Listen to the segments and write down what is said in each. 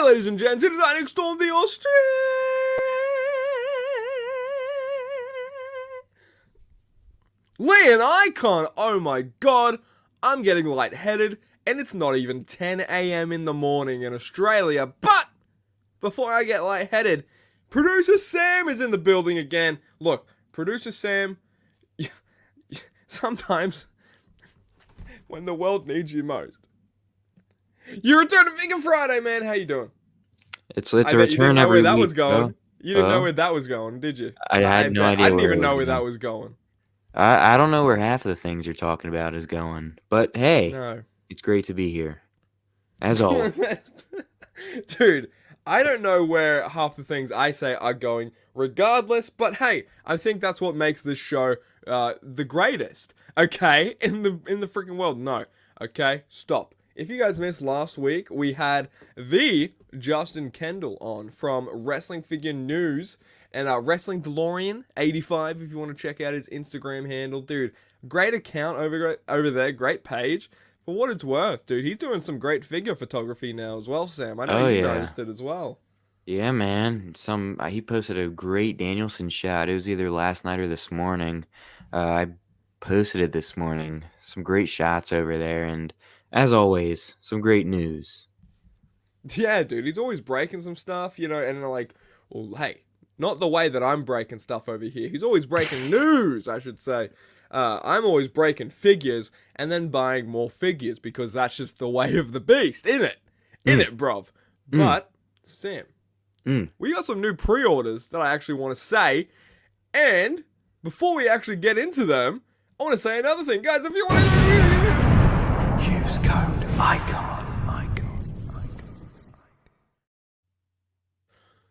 ladies and gents, it is I, NickStorm, the Australian icon. Oh my god, I'm getting lightheaded, and it's not even 10 a.m. in the morning in Australia. But before I get lightheaded, producer Sam is in the building again. Look, producer Sam, sometimes when the world needs you most, you return to Vegan Friday, man. How you doing? It's a return every week, bro. You didn't know where that was going, did you? I had no idea I didn't where even it was know where that going. was going. I don't know where half of the things you're talking about is going, but hey, No. it's great to be here, as always. Dude, I don't know where half the things I say are going regardless, but hey, I think that's what makes this show the greatest, okay? In the freaking world. No. Okay? Stop. If you guys missed last week, we had the Justin Kendall on from Wrestling Figure News and Wrestling DeLorean 85 if you want to check out his Instagram handle. Dude, great account over there, great page. For what it's worth, dude, he's doing some great figure photography now as well, Sam. I know Oh you yeah, noticed it as well. yeah, man. He posted a great Danielson shot. It was either last night or this morning. I posted it this morning. Some great shots over there, and as always, some great news. Yeah, dude, he's always breaking some stuff, and like, well, hey, not the way that I'm breaking stuff over here. He's always breaking news, I should say. I'm always breaking figures and then buying more figures because that's just the way of the beast, innit? Mm, Innit, bruv? mm, But, Sam, mm. we got some new pre-orders that I actually want to say, and before we actually get into them, I want to say another thing. Guys, if you want to... Use code ICON.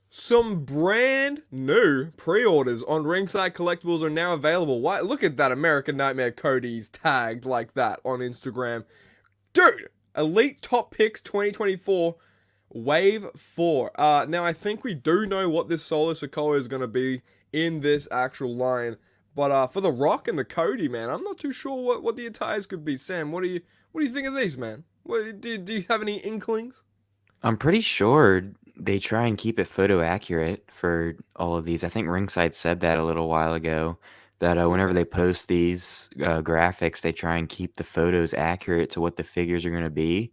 Some brand new pre-orders on Ringside Collectibles are now available. Why? Look at that American Nightmare Cody's tagged like that on Instagram. Dude, Elite Top Picks 2024 Wave 4. Now, I think we do know what this Solo Sikoa is going to be in this actual line. But for The Rock and the Cody, man, I'm not too sure what the attires could be. Sam, what do you think of these, man? Do you have any inklings? I'm pretty sure they try and keep it photo accurate for all of these. I think Ringside said that a little while ago, that whenever they post these graphics, they try and keep the photos accurate to what the figures are going to be,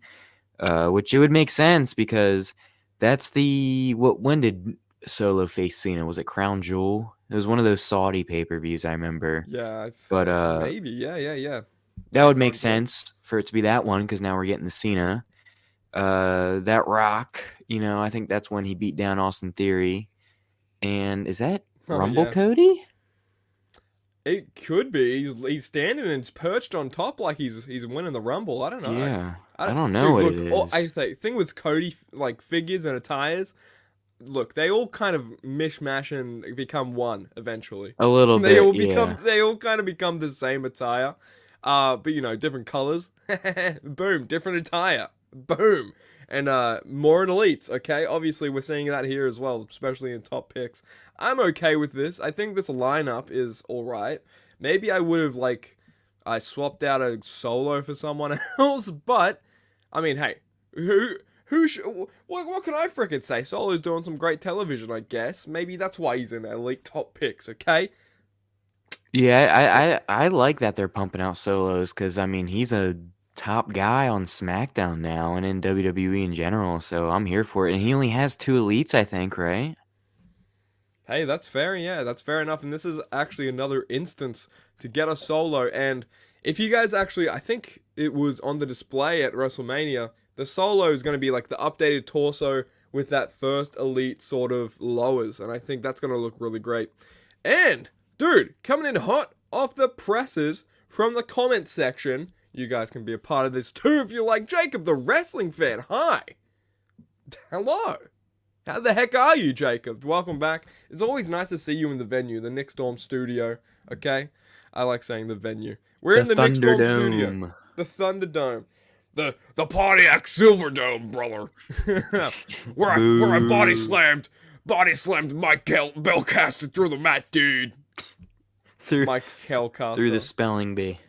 which it would make sense because that's when did Solo face Cena? Was it Crown Jewel? It was one of those Saudi pay-per-views, I remember. Yeah, I But think maybe. Yeah. that Yeah, would make Crown Jewel. sense for it to be that one because now we're getting the Cena. That Rock, I think that's when he beat down Austin Theory. And is that Oh Rumble yeah. Cody? It could be. He's standing and it's perched on top like he's winning the Rumble. I don't know. Yeah, I I don't, don't know dude, what it look. I is. think thing with Cody like figures and attires. Look, they all kind of mishmash and become one eventually. A little bit, yeah. They all kind of become the same attire. But different colors. Boom, different attire. Boom. And more in elites, okay? Obviously, we're seeing that here as well, especially in top picks. I'm okay with this. I think this lineup is alright. Maybe I would have, I swapped out a solo for someone else, but, I mean, hey, what can I frickin' say? Solo's doing some great television, I guess. Maybe that's why he's in elite top picks, okay? Yeah, I like that they're pumping out solos because, I mean, he's a top guy on SmackDown now and in WWE in general, so I'm here for it. And he only has 2 elites, I think, right? Hey, that's fair. Yeah, that's fair enough. And this is actually another instance to get a solo. And if you guys actually, I think it was on the display at WrestleMania, the solo is going to be like the updated torso with that first elite sort of lowers. And I think that's going to look really great. And, dude, coming in hot off the presses from the comment section, you guys can be a part of this too if you like Jacob, the wrestling fan. Hi. Hello. How the heck are you, Jacob? Welcome back. It's always nice to see you in the venue, the NickStorm studio, okay? I like saying the venue. We're The in the NickStorm studio. Thunderdome. The Thunderdome. The Pontiac Silverdome, brother. where I Boo. body slammed Mike Bellcaster through the mat, dude. Through Mike through the Hellcaster. spelling bee.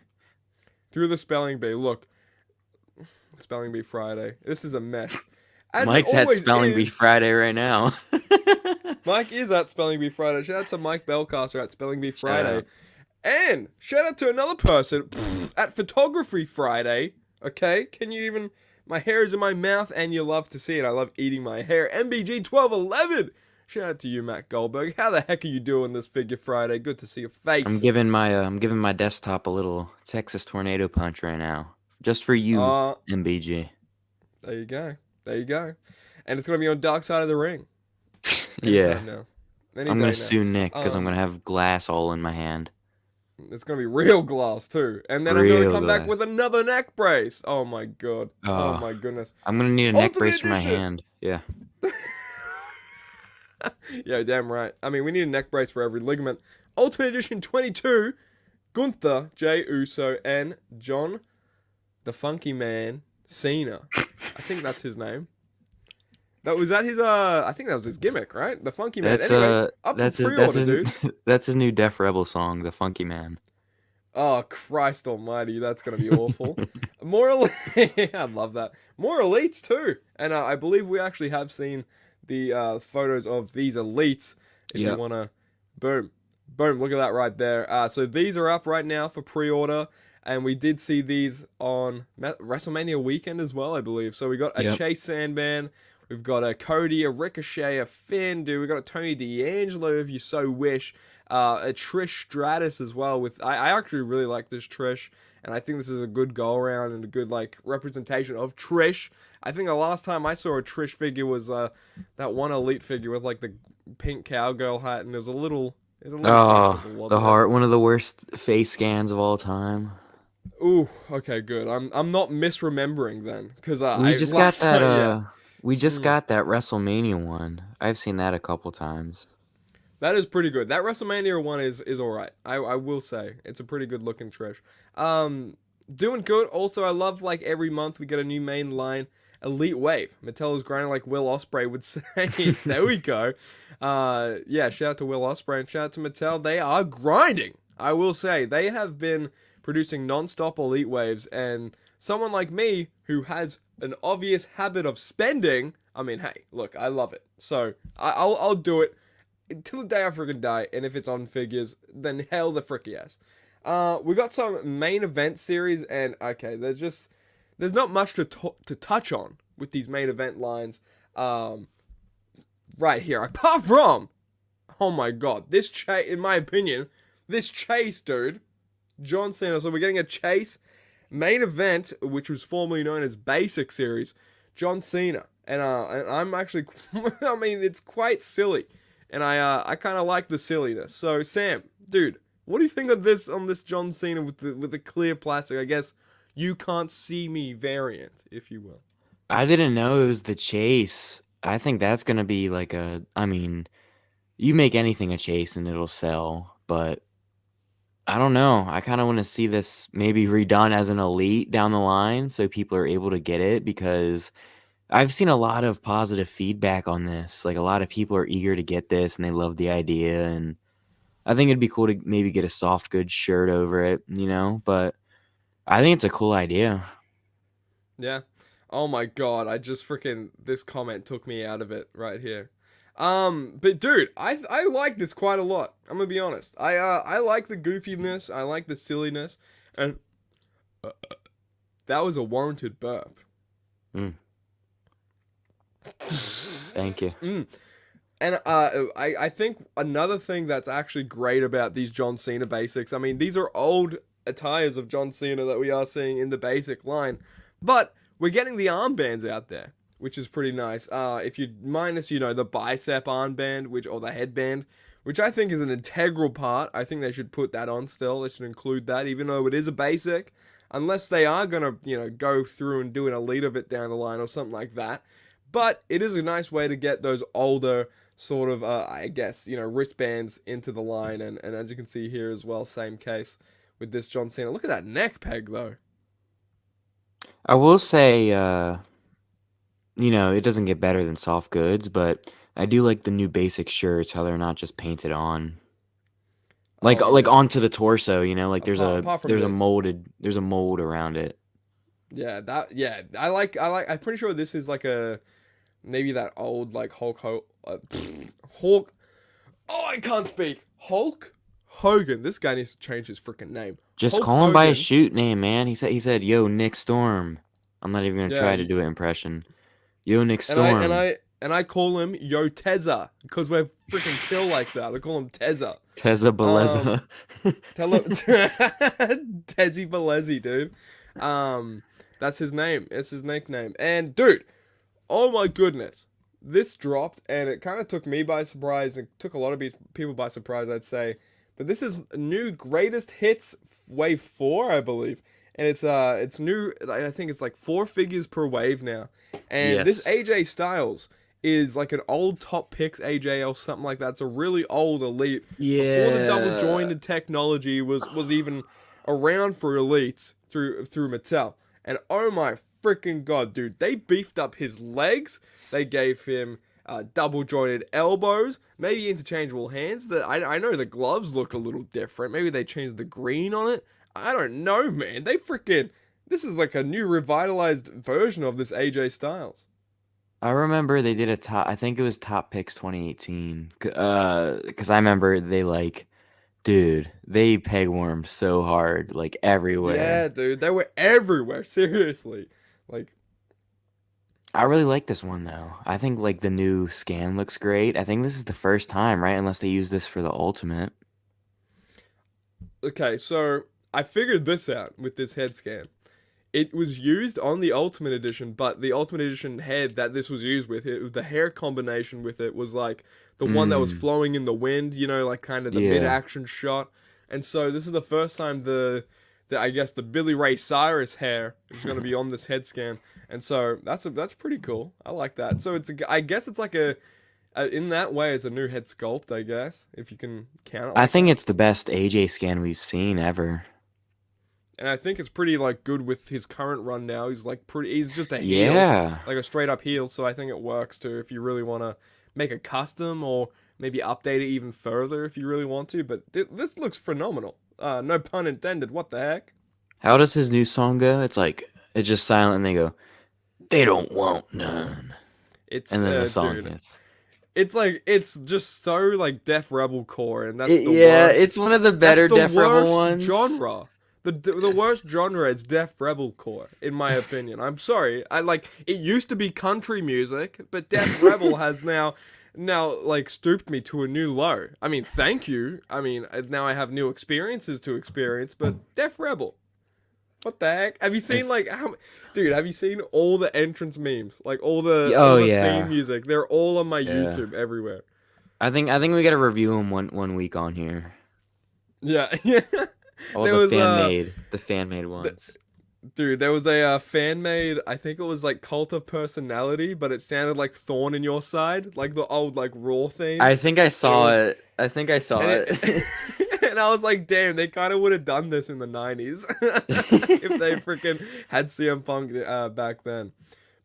Through the spelling bee. Look, spelling bee Friday. This is a mess. as it Mike's at always Spelling Bee is. Friday right now. Mike is at Spelling Bee Friday. Shout out to Mike Belcaster at Spelling Bee Shout Friday. out. And shout out to another person at Photography Friday. Okay, can you even? My hair is in my mouth, and you love to see it. I love eating my hair. MBG1211. Shout out to you, Matt Goldberg. How the heck are you doing this Figure Friday? Good to see your face. I'm giving my desktop a little Texas tornado punch right now, just for you, Uh, MBG. there you go. There you go. And it's gonna be on Dark Side of the Ring. Yeah, Anytime now. Any I'm day gonna now. sue Nick because I'm gonna have glass all in my hand. It's gonna be real glass too, and then I'm gonna Real come back glass. with another neck brace. Oh my god. Oh Oh, my goodness. I'm gonna need a neck Ultimate brace for my Edition. hand. Yeah. Yeah, damn right. I mean, we need a neck brace for every ligament. Ultimate Edition 22. Gunther, Jay Uso, and John, the Funky Man, Cena. I think that's his name. Was that his I think that was his gimmick, right? The Funky Man. That's Anyway, up that's for his pre-order, dude. that's his new Def Rebel song, The Funky Man. Oh, Christ almighty, that's going to be awful. More elite, I love that. More elites too. And I believe we actually have seen the photos of these elites. If you Yep. want to, boom, boom, look at that right there. So these are up right now for pre-order. And we did see these on WrestleMania weekend as well, I believe. So we got a Yep. Chase Sandman. We've got a Cody, a Ricochet, a Finn, dude. We got a Tony D'Angelo, if you so wish. A Trish Stratus as well. I actually really like this Trish, and I think this is a good go around and a good like representation of Trish. I think the last time I saw a Trish figure was that one Elite figure with like the pink cowgirl hat, and it was a little Oh, questionable, the wasn't it? heart, one of the worst face scans of all time. Ooh, okay, good. I'm not misremembering then, because We I just got last that time, yeah. we just Mm. got that WrestleMania one. I've seen that a couple times. That is pretty good. That WrestleMania one is all right. I will say it's a pretty good looking Trish. Doing good. Also, I love like every month we get a new main line Elite Wave. Mattel is grinding like Will Ospreay would say. There we go. Yeah. Shout out to Will Ospreay and shout out to Mattel. They are grinding. I will say they have been producing non-stop Elite Waves, and someone like me who has an obvious habit of spending. I mean, hey, look, I love it. So I'll do it until the day I freaking die, and if it's on figures, then hell the fricky yes. We got some main event series, and okay, there's not much to touch on with these main event lines. Right here, apart from, oh my god, this chase, in my opinion, this chase, dude, John Cena. So we're getting a chase main event, which was formerly known as Basic Series, John Cena, and I'm actually, I mean, it's quite silly. And I kind of like the silliness. So Sam, dude, what do you think of this on this John Cena with the clear plastic? I guess you can't see me variant, if you will. I didn't know it was the chase. I think that's gonna be like I mean, you make anything a chase and it'll sell, but I don't know. I kind of want to see this maybe redone as an elite down the line so people are able to get it because I've seen a lot of positive feedback on this. Like a lot of people are eager to get this and they love the idea, and I think it'd be cool to maybe get a soft goods shirt over it, but I think it's a cool idea. Yeah. Oh my god, I just freaking this comment took me out of it right here. But dude, I like this quite a lot. I'm gonna be honest. I like the goofiness. I like the silliness, and that was a warranted burp. Mm. Thank you. And I think another thing that's actually great about these John Cena basics, I mean, these are old attires of John Cena that we are seeing in the basic line, but we're getting the armbands out there, which is pretty nice. If you minus, the bicep armband, or the headband, which I think is an integral part. I think they should put that on still. They should include that, even though it is a basic, unless they are gonna, go through and do an elite of it down the line or something like that. But it is a nice way to get those older sort of, I guess, wristbands into the line. And as you can see here as well, same case with this John Cena. Look at that neck peg, though. I will say, it doesn't get better than soft goods, but I do like the new basic shirts, how they're not just painted on. Like Oh, like yeah. onto the torso, like Apart from there's a this. mold around it. Yeah, I'm pretty sure this is like a maybe that old like Hulk. Oh, I can't speak. Hulk Hogan. This guy needs to change his freaking name. Just Hulk call him by his Hogan. shoot name, man. He said, "Yo, Nick Storm." I'm not even gonna Yeah, try to do an impression. Yo, Nick and I and Storm. I and I call him Yo Tezza because we're freaking chill like that. I call him Tezza. Teza Um, Beleza. Tell him Tezzy Balezi, dude. That's his name. It's his nickname. And dude, oh my goodness, this dropped and it kind of took me by surprise. It took a lot of people by surprise, I'd say. But this is new greatest hits wave 4, I believe, and it's new. I think it's like 4 figures per wave now. And this Yes. AJ Styles is like an old top picks AJ or something like that. It's a really old elite before the double Yeah. jointed technology was even around for elites through Mattel. And oh my freaking god, dude, they beefed up his legs. They gave him double jointed elbows, maybe interchangeable hands. That I know the gloves look a little different. Maybe they changed the green on it. I don't know, man. This is like a new revitalized version of this AJ Styles. I remember they did a top. I think it was Top Picks 2018. Because I remember dude, they pegwormed so hard, like everywhere. Yeah, dude, they were everywhere. Seriously, like I really like this one though. I think like the new scan looks great. I think this is the first time, right? Unless they use this for the ultimate. okay, so I figured this out with this head scan. It was used on the Ultimate Edition, but the Ultimate Edition head that this was used with, the hair combination with it was like the one that was Mm, flowing in the wind, like kind of the yeah. mid-action shot. And so this is the first time the I guess the Billy Ray Cyrus hair is going to be on this head scan. And so that's pretty cool. I like that. So I guess it's like in that way it's a new head sculpt, I guess, if you can count it I like think that. it's the best AJ scan we've seen ever. And I think it's pretty like good with his current run now. He's just a heel, Yeah. like a straight up heel. So I think it works too if you really want to make a custom or maybe update it even further if you really want to. But this looks phenomenal. No pun intended. What the heck? How does his new song go? It's just silent and they go, "They don't want none." It's And then the song dude. hits. It's just so like Def Rebel core, and that's the Yeah, worst. it's one of the That's better the Def Rebel worst ones. genre. The worst genre is Def Rebel core, in my opinion. I'm sorry. It used to be country music, but Def Rebel has now like stooped me to a new low. I mean, thank you. I mean, now I have new experiences to experience, but Def Rebel. What the heck? Have you seen If, like how dude, have you seen all the entrance memes? Like all the oh theme yeah, music. They're all on my yeah. YouTube everywhere. I think we gotta review them one week on here. Yeah. Yeah. All There was the fan made th- ones. dude, there was a fan made, I think it was like Cult of Personality, but it sounded like Thorn in Your Side, like the old like Raw theme. I think I It saw was it. I think I saw and it. it and I was like, damn, they kind of would have done this in the 90s if they freaking had CM Punk back then.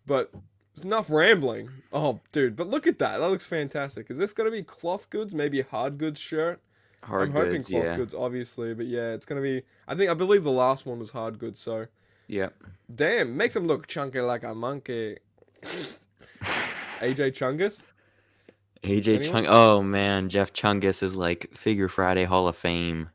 But it's enough rambling. Oh, dude, but look at that. That looks fantastic. Is this going to be cloth goods, maybe a hard goods shirt? I'm Hard hoping goods, cloth yeah. goods, obviously, but yeah, it's gonna be. I believe the last one was hard goods. So, Yep. damn, makes him look chunky like a monkey. AJ Chungus, AJ anyone? Chung. Oh man, Jeff Chungus is like Figure Friday Hall of Fame.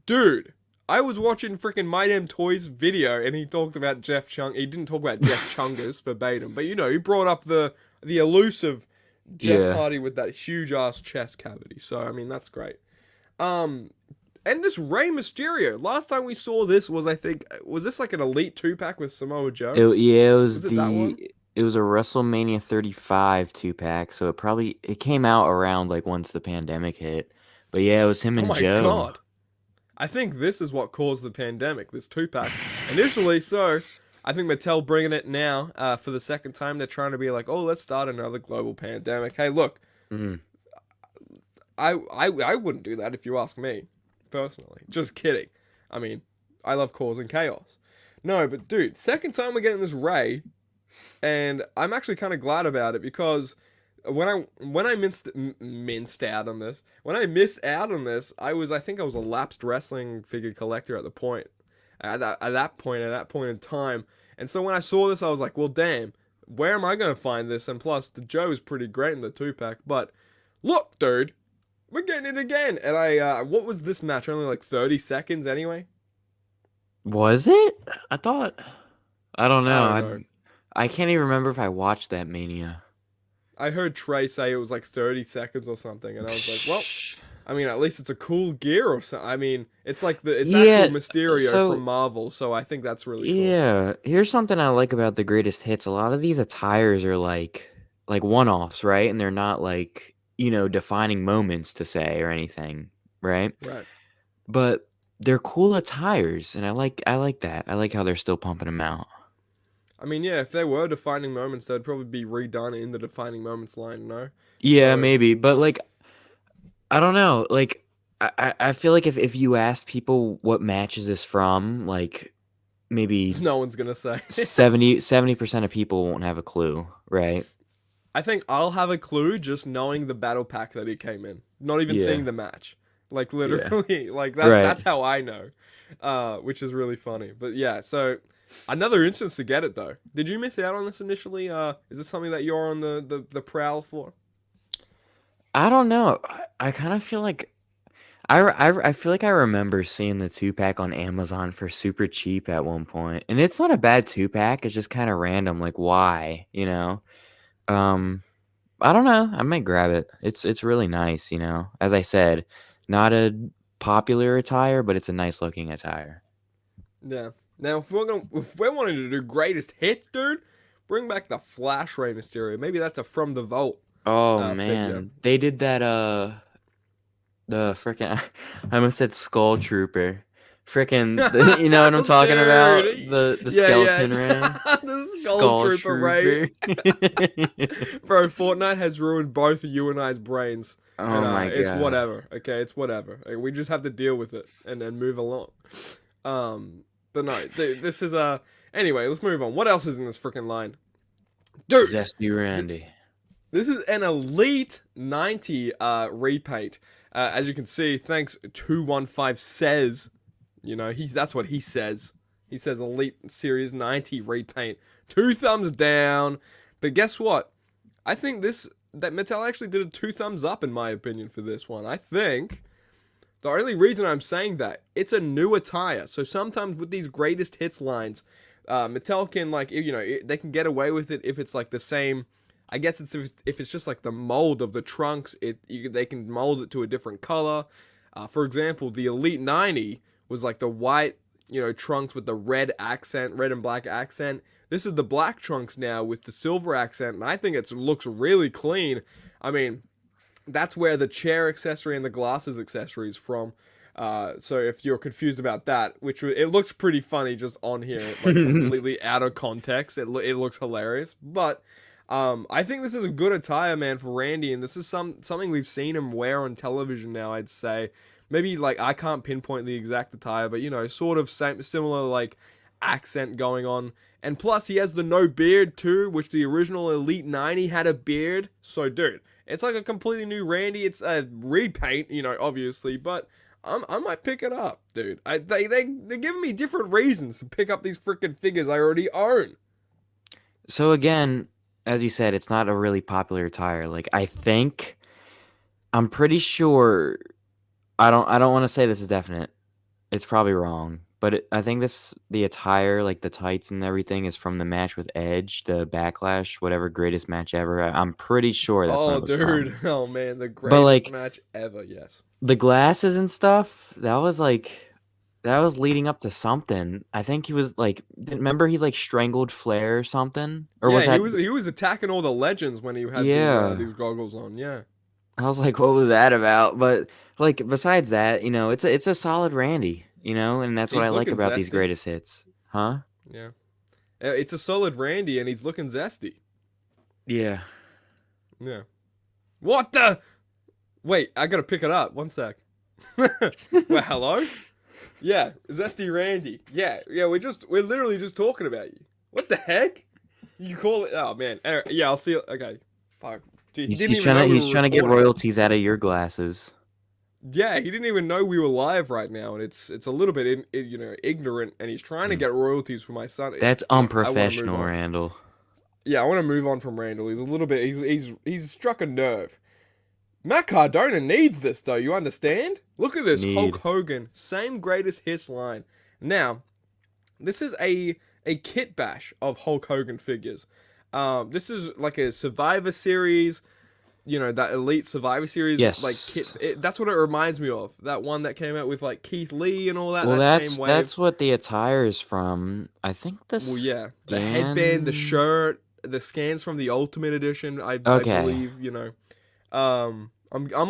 Dude, I was watching freaking My Damn Toys video, and he talked about Jeff Chung. He didn't talk about Jeff Chungus verbatim, but he brought up the elusive Jeff Yeah. Hardy with that huge ass chest cavity. So I mean, that's great. Um, and this Rey Mysterio. Last time we saw this was, I think, was this like an Elite 2-pack with Samoa Joe? Yeah, it was Was it that one? it was a WrestleMania 35 2-pack, so it came out around like once the pandemic hit. But yeah, it was him Oh and my Joe. god. I think this is what caused the pandemic, this 2-pack. Initially, so I think Mattel bringing it now for the second time. They're trying to be like, oh, let's start another global pandemic. Hey, look, Mm. I wouldn't do that if you ask me, personally. Just kidding. I mean, I love causing chaos. No, but dude, second time we're getting this Ray, and I'm actually kind of glad about it because when I minced out on this, when I missed out on this, I think I was a lapsed wrestling figure collector at the point at that point in time, and so when I saw this, I was like, well, damn, where am I going to find this? And plus, the Joe is pretty great in the 2-pack. But look, dude, we're getting it again. And what was this match? Only like 30 seconds anyway? Was it? I thought. I don't I know. don't know. I can't even remember if I watched that Mania. I heard Trey say it was like 30 seconds or something. And I was like, well, I mean, at least it's a cool gear or something. I mean, it's like it's Yeah, actual Mysterio from Marvel. So I think that's really cool. yeah. Here's something I like about the greatest hits. A lot of these attires are like one-offs, right? And they're not like, defining moments to say or anything, right? Right. But they're cool attires, and I like that. I like how they're still pumping them out. I mean, yeah, if they were defining moments, they'd probably be redone in the defining moments line, no? Yeah, So maybe, but like I don't know. Like I feel like if you asked people what match is this from, like maybe no one's gonna say. 70% of people won't have a clue, right? I think I'll have a clue just knowing the battle pack that he came in, not even Yeah. seeing the match. Like Yeah. literally, like Right. that's how I know, which is really funny. But yeah, so another instance to get it though. Did you miss out on this initially? Is this something that you're on the prowl for? I don't know. I kind of feel like I feel like I remember seeing the 2-pack on Amazon for super cheap at one point. And it's not a bad 2-pack, it's just kind of random, like why, Um I don't know. I might grab it. It's really nice, As I said, not a popular attire, but it's a nice looking attire. Yeah. Now, if we're wanting to do greatest hits, dude, bring back the Flash Ray Mysterio. Maybe that's a from the vault Oh figure. man, they did that the freaking I almost said Skull Trooper. Freaking, you know what I'm talking about? Dude, The yeah, skeleton yeah. ray. The Skull Trooper, right? Trooper. Bro, Fortnite has ruined both of you and I's brains. Oh And my it's god. whatever, okay? It's whatever. Like, we just have to deal with it and then move along. But no, dude, this is Anyway, let's move on. What else is in this freaking line? Dude, Zesty Randy. this is an Elite 90 repaint. As you can see, thanks 215 says, that's what he says. He says Elite Series 90 repaint. 2 thumbs down. But guess what? I think that Mattel actually did a 2 thumbs up in my opinion for this one. I think the only reason I'm saying that, it's a new attire. So sometimes with these greatest hits lines, Mattel can they can get away with it if it's like the same. I guess it's if it's just like the mold of the trunks, they can mold it to a different color. For example, the Elite 90 was like the white, trunks with the red and black accent. This is the black trunks now with the silver accent, and I think it looks really clean. I mean, that's where the chair accessory and the glasses accessory is from. So if you're confused about that, it looks pretty funny just on here, like completely out of context. It looks hilarious, but I think this is a good attire, man, for Randy, and this is something we've seen him wear on television now. I'd say maybe like I can't pinpoint the exact attire, but sort of similar like accent going on. And plus, he has the no beard too, which the original Elite 90 had a beard. So, dude, it's like a completely new Randy. It's a repaint, obviously, but I might pick it up, dude. They're giving me different reasons to pick up these freaking figures I already own. So again, as you said, it's not a really popular attire. Like I'm pretty sure I don't want to say this is definite. It's probably wrong, but I think the attire, like the tights and everything, is from the match with Edge, the Backlash, whatever greatest match ever. I'm pretty sure that's what Oh, it was from. dude. Oh, man. The But greatest like match ever. Yes. the glasses and stuff, that was leading up to something. I think he was like, remember he like strangled Flair or something, or was Yeah, that? he was attacking all the legends when he had Yeah. these goggles on. Yeah. I was like, what was that about? But like besides that, it's a solid Randy, and that's what I He's like looking about these zesty. greatest hits. Huh? Yeah. It's a solid Randy, and he's looking zesty. Yeah. Yeah. What the? Wait, I gotta pick it up. One sec. Well, hello? Yeah, Zesty Randy. Yeah, we're literally just talking about you. What the heck? You call it? Oh man. Yeah, I'll see. Okay. Fuck. Dude, He's trying to get royalties out of your glasses. Yeah, he didn't even know we were live right now, and it's a little bit ignorant, and he's trying to get royalties for my son. That's I wanna move unprofessional, on. Randall. Yeah, I want to move on from Randall. He's a little bit. He's struck a nerve. Matt Cardona needs this though. You understand? Look at this Hulk Need. Hogan, same greatest hits line. Now, this is a kit bash of Hulk Hogan figures. This is like a Survivor Series. You know, that Elite Survivor Series like Yes. kit. That's what it reminds me of. That one that came out with like Keith Lee and all that. Well, That same wave. that's what the attire is from. I think the Well, yeah, the headband, the scan. shirt, the scans from the Ultimate Edition. I Okay. believe, you know. I'm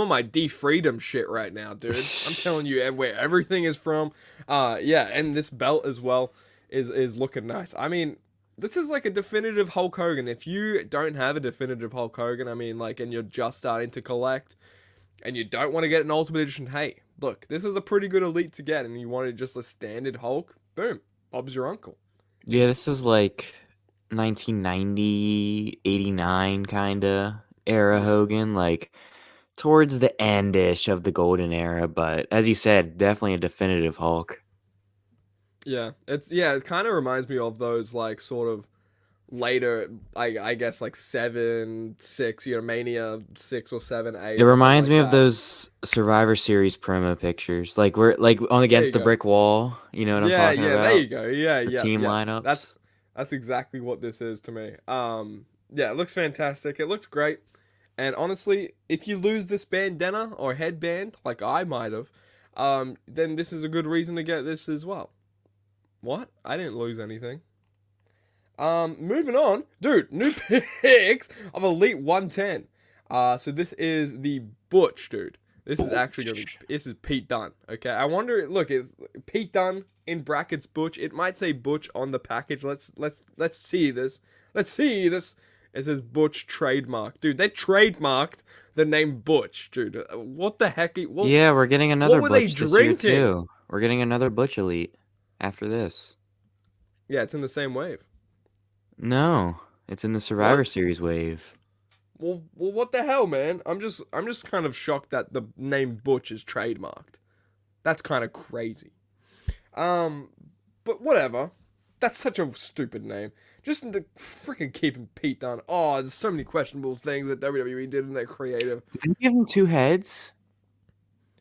on my D Freedom shit right now, dude. I'm telling you where everything is from. Yeah, and this belt as well is looking nice. I mean, this is like a definitive Hulk Hogan. If you don't have a definitive Hulk Hogan, I mean, like, and you're just starting to collect, and you don't want to get an Ultimate Edition, hey, look, this is a pretty good Elite to get, and you wanted just a standard Hulk, boom, Bob's your uncle. Yeah, this is like 1990, 89 kind of era Yeah. Hogan, like towards the end-ish of the golden era, but as you said, definitely a definitive Hulk. It kind of reminds me of those like sort of later, I guess like 7, 6, you know, Mania 6 or 7, 8 It or something reminds like me of that. those Survivor Series promo pictures, like we're like on There you against the go. brick wall. You know what I'm Yeah, talking yeah, there you about? go. Yeah, The yeah, team yeah. lineups. That's exactly what this is to me. Yeah, it looks fantastic. It looks great. And honestly, if you lose this bandana or headband, like I might have, then this is a good reason to get this as well. What? I didn't lose anything. Moving on, dude. New picks of Elite 110. So this is the Butch, dude. This is actually gonna be. This is Pete Dunne. Okay. I wonder. Look, is Pete Dunne in brackets Butch? It might say Butch on the package. Let's see this. Let's see this. It says Butch trademark, dude. They trademarked the name Butch, dude. What the heck? Yeah, we're getting What another were they Butch this year drinking? too. We're getting another Butch Elite after this. Yeah, it's in the same wave. No, it's in the Survivor What? Series wave. Well, what the hell, man? I'm just kind of shocked that the name Butch is trademarked. That's kind of crazy. Um, but whatever. That's such a stupid name. Just the freaking keeping Pete Dunne. Oh, there's so many questionable things that WWE did in their creative. Did you give him two heads?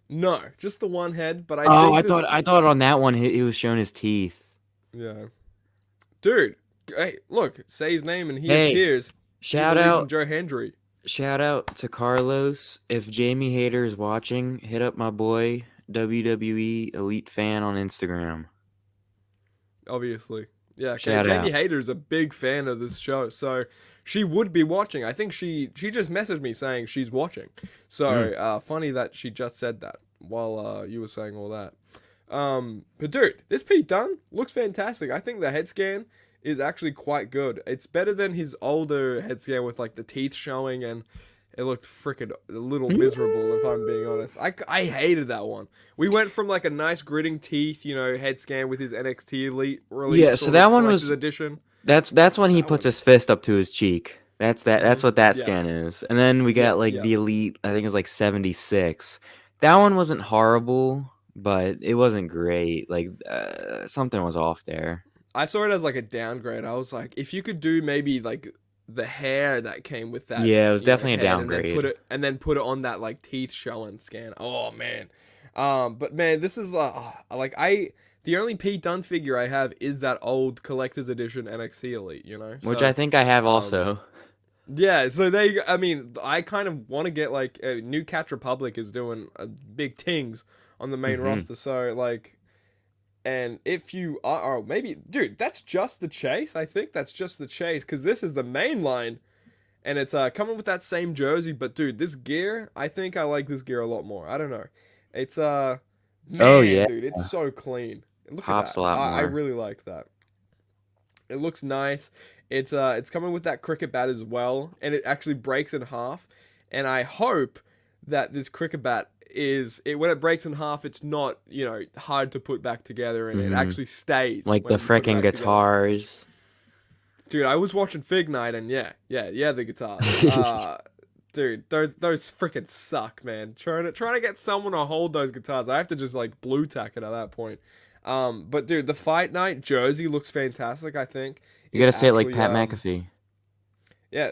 No, just the one head. But I Oh, think this. I thought on that one he was showing his teeth. Yeah, dude. Hey, look. Say his name and he Hey, appears. He shout believes in out Joe Hendry. shout out to Carlos. If Jamie Hayter is watching, hit up my boy WWE Elite Fan on Instagram. Obviously. Yeah, okay. Shout Jamie out. Hayter's a big fan of this show, so she would be watching. I think she just messaged me saying she's watching. So, Mm. funny that she just said that while you were saying all that. But dude, this Pete Dunne looks fantastic. I think the head scan is actually quite good. It's better than his older head scan with like the teeth showing, and it looked freaking a little miserable if I'm being honest. I hated that one. We went from like a nice gritting teeth, you know, head scan with his NXT Elite release Yeah, so sort that of one collector's was edition. that's when he That puts one. his fist up to his cheek. That's what that Yeah. scan is. And then we Yeah. got like Yeah. the Elite, I think it was like 76. That one wasn't horrible, but it wasn't great. Like something was off there. I saw it as like a downgrade. I was like, if you could do maybe like the hair that came with that, Yeah, it was you know, definitely a head, and downgrade. then put it on that like teeth showing scan. Oh man. But man, this is like the only Pete Dunne figure I have is that old collector's edition NXT Elite, you know. Which I So, think I have um, also. yeah. So they, I mean, I kind of want to get like New Catch Republic is doing big tings on the main Hmm. roster. So like. And if you are, oh, maybe, dude, that's just the chase. I think that's just the chase because this is the main line, and it's coming with that same jersey. But dude, this gear, I think I like this gear a lot more. I don't know. It's Oh man, yeah, dude, it's so clean. Look at pops that. a lot I more. really like that. It looks nice. It's coming with that cricket bat as well, and it actually breaks in half. And I hope that this cricket bat is it when it breaks in half, it's not, you know, hard to put back together, and it Hmm. actually stays Like the when you put it frickin' back together. guitars. Dude, I was watching Fig Night, and yeah, the guitars. Dude, those freaking suck, man. Trying to get someone to hold those guitars, I have to just like blue tack it at that point. But dude, the Fight Night jersey looks fantastic. I think You it gotta say it like actually Pat McAfee. Yeah.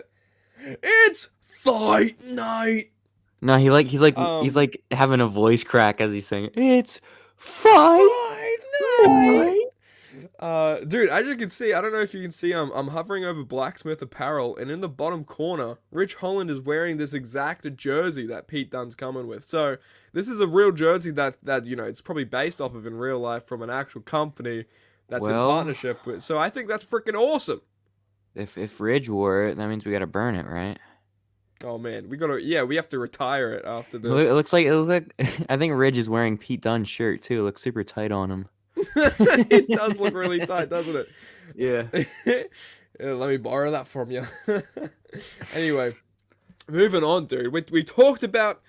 It's fight night. No, he's Um, like having a voice crack as he's saying, "It's fight fight night. night." Dude, as you can see, I don't know if you can see, I'm hovering over Blacksmith Apparel, and in the bottom corner, Rich Holland is wearing this exact jersey that Pete Dunne's coming with. So this is a real jersey that it's probably based off of in real life from an actual company that's in Well, partnership with. So I think that's freaking awesome. if Ridge wore it, that means we gotta burn it, right? Oh man, we have to retire it after It this. looks like I think Ridge is wearing Pete Dunne's shirt too. It looks super tight on him. It does look really tight, doesn't Yeah. it? Yeah, let me borrow that from you. Anyway, moving on, dude. We talked about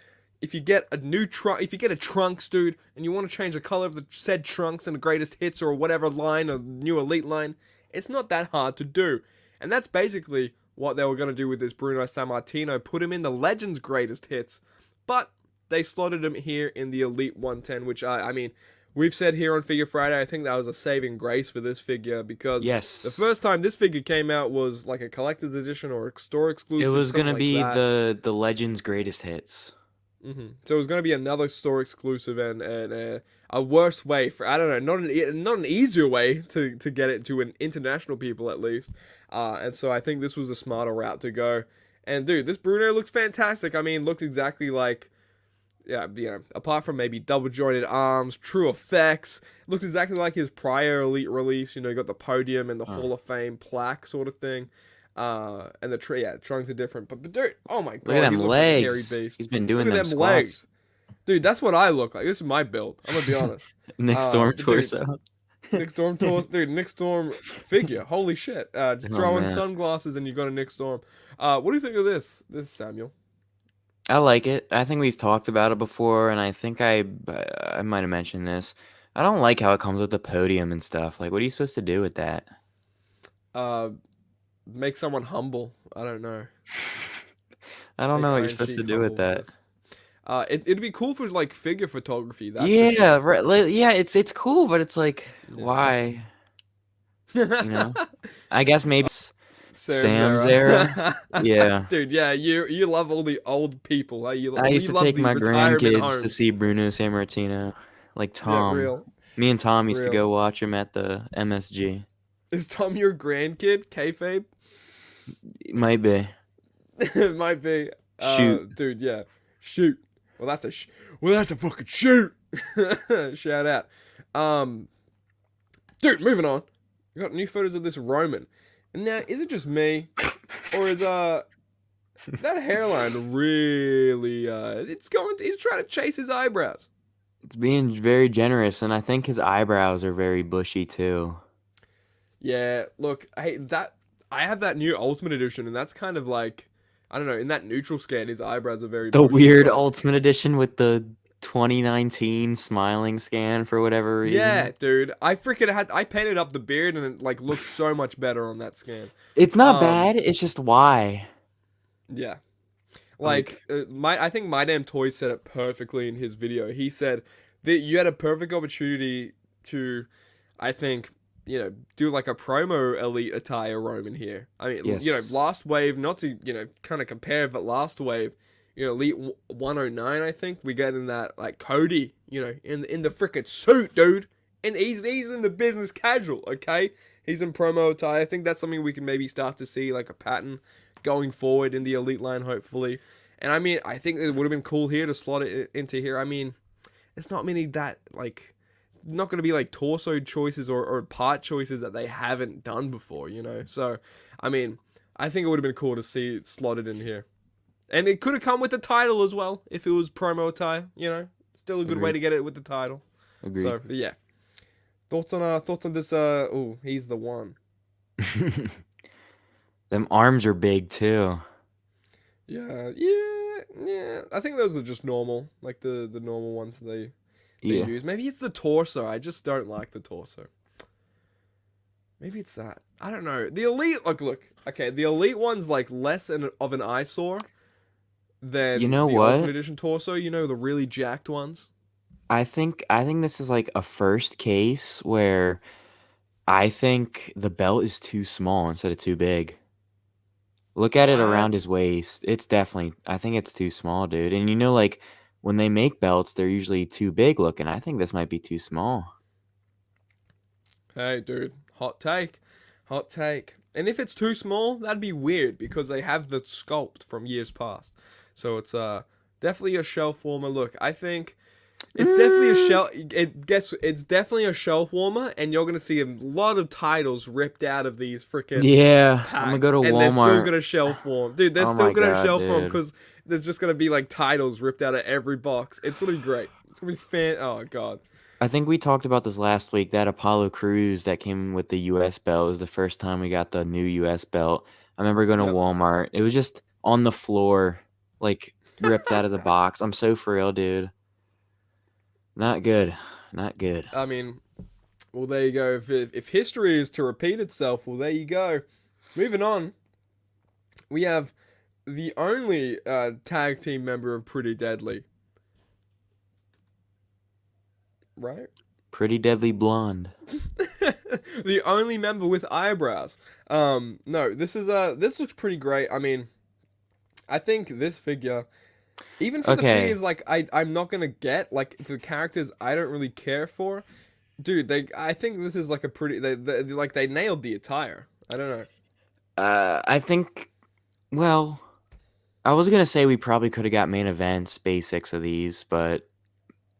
if you get a new trunk, if you get a trunks, dude, and you want to change the color of the said trunks in the greatest hits or whatever line or new elite line, it's not that hard to do. And that's basically what they were going to do with this Bruno Sammartino, put him in the Legends greatest hits, but they slotted him here in the Elite 110, which I mean, we've said here on Figure Friday, I think that was a saving grace for this figure because the Yes. first time this figure came out was like a collector's edition or a store It exclusive, was something gonna like be that. the Legends greatest hits. So it was going to be another store exclusive and a worse way for I don't know, not an easier way to get it to an international people at least. And so I think this was a smarter route to go. And dude, this Bruno looks fantastic. I mean, looks exactly like apart from maybe double jointed arms, true effects, looks exactly like his prior Elite release. You got the podium and the Huh. Hall of Fame plaque sort of thing. And the trunks are different. But dude, oh my Look at god, he them looks like a hairy legs. beast. He's been Look doing at them them squats. legs. Dude, that's what I look like. This is my build. I'm gonna be honest. Nick Storm But dude, torso. Nick Storm dude, Nick Storm figure. Holy shit. Oh Throw in man. sunglasses and you got a Nick Storm. What do you think of this? This Samuel. I like it. I think we've talked about it before, and I think I might have mentioned this. I don't like how it comes with the podium and stuff. Like, what are you supposed to do with that? Uh, Make someone humble. I don't know. I don't Make know what you're Iron supposed to Sheik do with humble with that. this. It'd be cool for like figure photography. That's for Yeah, sure. right. Yeah, it's cool, but it's like, why? You Yeah. know? I guess maybe it's Sam's Sam's era. era. Yeah. Dude, yeah, you love all the old people. Huh? I used You to love take the my retirement grandkids to homes. see Bruno Sammartino. Like Yeah, Tom. real, Me and Tom used to real. go watch him at the MSG. Is Tom your grandkid? Kayfabe? Might be. It might be. Shoot. Dude, yeah. Shoot. Well, that's a fucking shoot. Shout out. Um, dude, moving on. We got new photos of this Roman. And now, is it just me, or is that hairline really he's trying to chase his eyebrows. It's being very generous, and I think his eyebrows are very bushy too. Yeah, look, I have that new Ultimate Edition, and that's kind of like I don't know. In that neutral scan, his eyebrows are very The bushy, weird but Ultimate Edition with the 2019 smiling scan for whatever yeah, reason. dude, I painted up the beard, and it like looks so much better on that scan. It's not Um, bad, it's just why. yeah, Like, like I think My Damn Toys said it perfectly in his video. He said that you had a perfect opportunity to, I think, do like a promo elite attire Roman here. I mean, yes. last wave, not to, kind of compare, but last wave, elite 109, I think we get in that like Cody, in the frickin' suit, dude. And he's in the business casual, okay? He's in promo attire. I think that's something we can maybe start to see like a pattern going forward in the elite line, hopefully. And I mean, I think it would have been cool here to slot it into here. I mean, it's not many that like not going to be like torso choices or part choices that they haven't done before. So, I mean, I think it would have been cool to see it slotted in here. And it could have come with the title as well if it was promo attire. Still a good way Agreed. to get it with the title. Agreed. So, yeah. Thoughts on this oh, he's the one. Them arms are big too. Yeah, yeah, yeah. I think those are just normal, like the normal ones they Yeah. use. Maybe it's the torso. I just don't like the torso. Maybe it's that. I don't know. The elite, look. Okay, the elite one's like less of an eyesore You than know the Ultimate what? Edition torso. The really jacked ones. I think this is like a first case where I think the belt is too small instead of too big. Look at it around What? his waist. It's definitely, I think it's too small, dude. And you know, like when they make belts, they're usually too big looking. I think this might be too small. Hey, dude, hot take, hot take. And if it's too small, that'd be weird because they have the sculpt from years past. So it's definitely a shelf warmer look. I think it's definitely a Mm, shelf. It's definitely a shelf warmer, and you're gonna see a lot of titles ripped out of these freaking yeah, I'm gonna go packs, to and they're still Walmart. gonna shelf warm, dude. They're Oh still my gonna god, shelf warm dude. because there's just gonna be like titles ripped out of every box. It's gonna be great. It's gonna be fan. Oh god. I think we talked about this last week. That Apollo Crews that came with the U.S. belt was the first time we got the new U.S. belt. I remember going to Yep. Walmart. It was just on the floor, like ripped out of the box. I'm so for real, dude. Not good. Not good. I mean, well, there you go. If history is to repeat itself, well, there you go. Moving on, we have the only tag team member of Pretty Deadly, right? Pretty deadly blonde. The only member with eyebrows. No, this looks pretty great. I mean, I think this figure, even for the Okay. figures like I'm not gonna get like the characters I don't really care for, dude. I think this is like a pretty they nailed the attire. I don't know. I think. Well, I was gonna say we probably could have got main events basics of these, but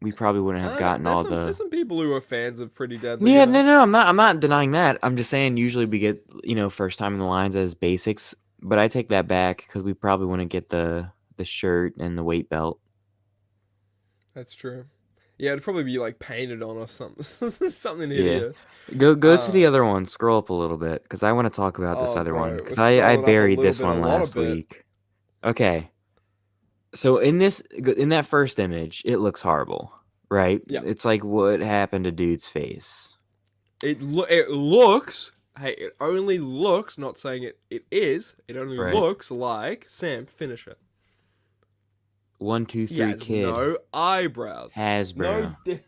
we probably wouldn't have No, gotten all there's the. some people who are fans of Pretty Deadly, you Yeah, know. no, no, I'm not denying that. I'm just saying usually we get, first time in the lines as basics, but I take that back because we probably wouldn't get the shirt and the weight belt. That's true. Yeah, it'd probably be like painted on or something, something Yeah. hideous. Go to Uh, the other one. Scroll up a little bit because I want to talk about this oh, other one bro, we're because I scrolling up a buried little this bit, a one lot of last bit. week. Okay. So in that first image, it looks horrible, right? Yeah, It's like what happened to dude's face. it looks. Hey, it only looks. Not saying it is. It only Right. looks like Sam. Finish it. One, two, He three, has kid. no eyebrows. No, Hasbro. damn.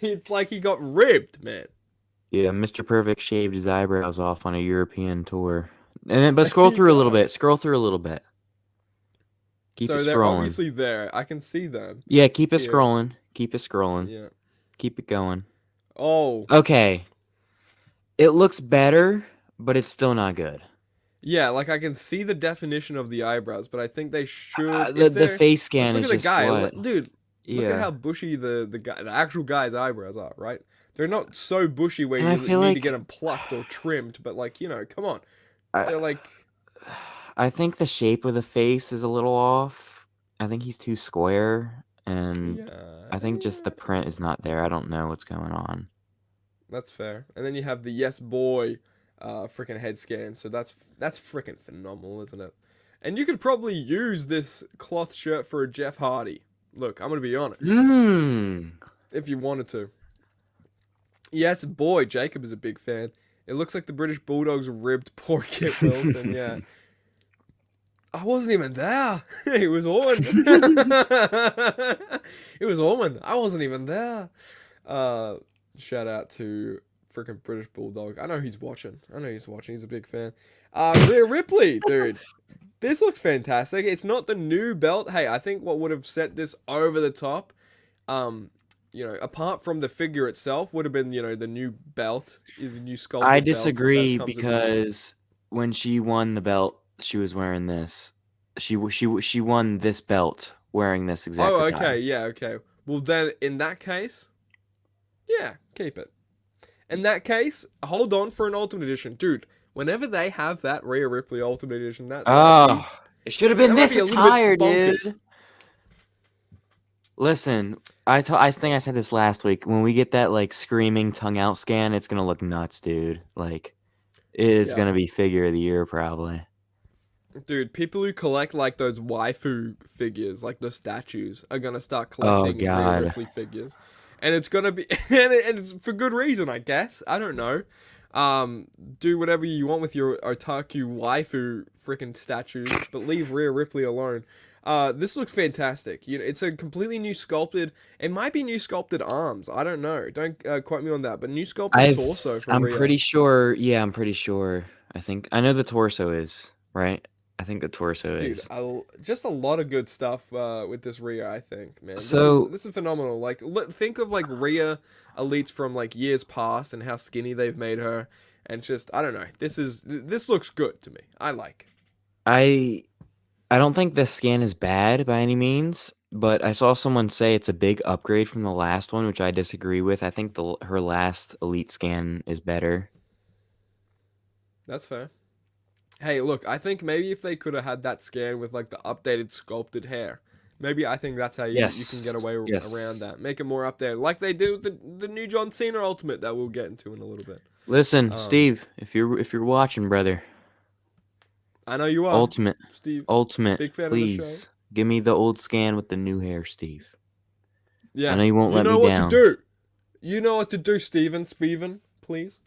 It's like he got ribbed, man. Yeah, Mr. Perfect shaved his eyebrows off on a European tour. And then, but There scroll you through a little go. bit. Scroll through a little bit. Keep it So they're scrolling. obviously there. I can see them Yeah, keep it here. scrolling. Keep it scrolling. Yeah. Keep it going. Oh, Okay. It looks better, but it's still not good. yeah. Like I can see the definition of the eyebrows, but I think they should. The If the they're, face let's scan look is at the just guy, what? dude. Look at Yeah. how bushy the actual guy's eyebrows are. Right? They're not so bushy where And I you feel need to get like them plucked or trimmed, but like come on. I They're like, I think the shape of the face is a little off. I think he's too square, and yeah, I think just the yeah. print is not there. I don't know what's going on. That's fair. And then you have the yes boy, freaking head scan. So that's freaking phenomenal, isn't it? And you could probably use this cloth shirt for a Jeff Hardy. Look, I'm gonna be honest. Hmm. If you wanted to. Yes, boy, Jacob is a big fan. It looks like the British Bulldogs ribbed poor Kit Wilson. Yeah, I wasn't even there. It was Owen. It was Owen. I wasn't even there. Uh, Shout out to freaking British Bulldog. I know he's watching. I know he's watching. He's a big fan. Rhea Ripley, dude. This looks fantastic. It's not the new belt. Hey, I think what would have set this over the top, um, apart from the figure itself, would have been, the new belt, the new I sculpted belt that disagree comes with this. because when she won the belt, she was wearing this. She won this belt wearing this exact Oh, attire. okay, yeah, okay. Well, then in that case, yeah, keep it. In that case, hold on for an Ultimate Edition, dude. Whenever they have that Rhea Ripley Ultimate Edition, that might be Oh, it should have been that might this be a little bit attire, bonkers. dude. Listen, I think I said this last week. When we get that like screaming tongue out scan, it's gonna look nuts, dude. Like it's Yeah, gonna be figure of the year probably. dude. People who collect like those waifu figures, like the statues, are gonna start Oh collecting Rhea god. Ripley figures, and it's gonna be and it's for good reason, I guess. I don't know. Do whatever you want with your otaku waifu freaking statues, but leave Rhea Ripley alone. This looks fantastic. It's a completely new sculpted. It might be new sculpted arms. I don't know. Don't quote me on that. But new sculpted torso for I'm Rhea. pretty sure. Yeah, I'm pretty sure. I know the torso is right. I think the torso Dude, is. just a lot of good stuff with this Rhea. I think, man, this is So this is phenomenal. Like, think of like Rhea elites from like years past and how skinny they've made her, and just I don't know. This looks good to me. I like. I I don't think the skin is bad by any means, but I saw someone say it's a big upgrade from the last one, which I disagree with. I think the her last elite scan is better. That's fair. Hey, look, I think maybe if they could have had that scan with like the updated sculpted hair, maybe I think that's how you can Yes. get away around Yes. that. Make it more updated, like they do with the new John Cena Ultimate that we'll get into in a little bit. Listen, Um, Steve, if you're watching, brother, I know you are, Ultimate, Steve, Ultimate, big fan of the show. please give me the old scan with the new hair, Steve. I Yeah, know you won't you let know me what to down. do. You know what to do, Steven, please,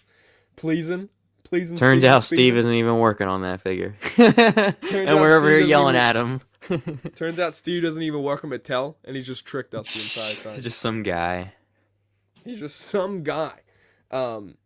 pleasing, pleasing, Turns out Steve Steven. isn't even working on that figure. Turns And out we're over Steve here doesn't yelling even. at him. Turns out Steve doesn't even work at Mattel, and he's just tricked us the entire time. Just some guy. He's just some guy. Um,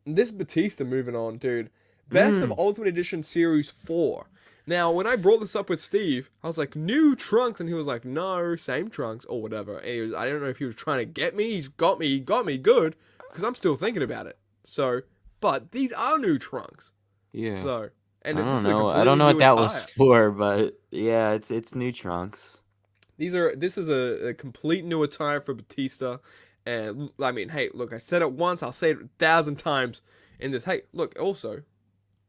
this Batista moving on, dude. Best of Mm. Ultimate Edition Series 4. Now, when I brought this up with Steve, I was like, new trunks, and he was like, no, same trunks, or whatever. And I don't know if he was trying to get me. He got me good, because I'm still thinking about it. So, but these are new trunks. Yeah. So, I and this don't is a know. I don't completely know what new that was attire. for, but yeah, it's new trunks. This is a complete new attire for Batista, and I mean, hey, look, I said it once, I'll say it 1,000 times in this. Hey, look, also,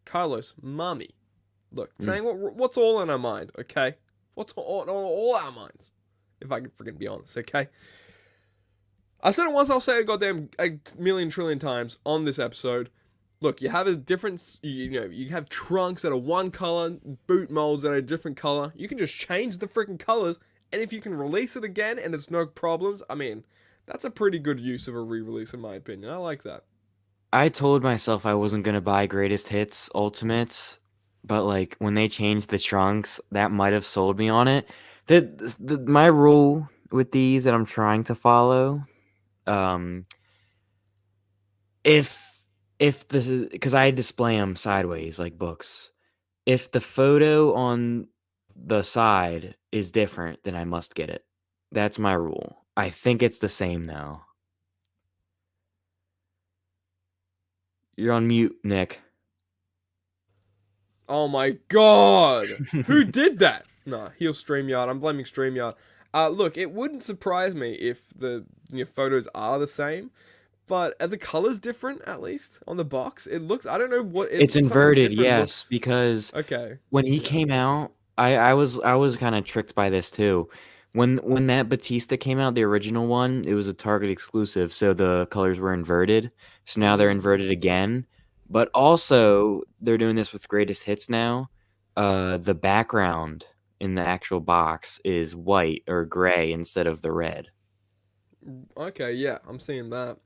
Carlos, mommy, look, Mm. saying what's all in our mind, okay? What's all our minds, if I can freaking be honest, okay? I said it once, I'll say it goddamn a million trillion times on this episode. Look, you have a different, you have trunks that are one color, boot molds that are a different color. You can just change the freaking colors, and if you can release it again and it's no problems, I mean, that's a pretty good use of a re-release in my opinion. I like that. I told myself I wasn't gonna buy Greatest Hits Ultimates, but like when they changed the trunks, that might have sold me on it. My rule with these that I'm trying to follow, um, if if the because I display them sideways like books. If the photo on the side is different, then I must get it. That's my rule. I think it's the same though. You're on mute, Nick. Oh my god! Who did that? Nah, he'll StreamYard. I'm blaming StreamYard. Look, it wouldn't surprise me if the photos are the same, but are the colors different at least on the box? It looks. I don't know what It's something inverted, different yes, looks. because Okay. when he Yeah. came out, I was kind of tricked by this too. When that Batista came out, the original one, it was a Target exclusive, so the colors were inverted. So now they're Mm-hmm. inverted again. But also they're doing this with Greatest Hits now. The background in the actual box is white or gray instead of the red. Okay. Yeah, I'm seeing that.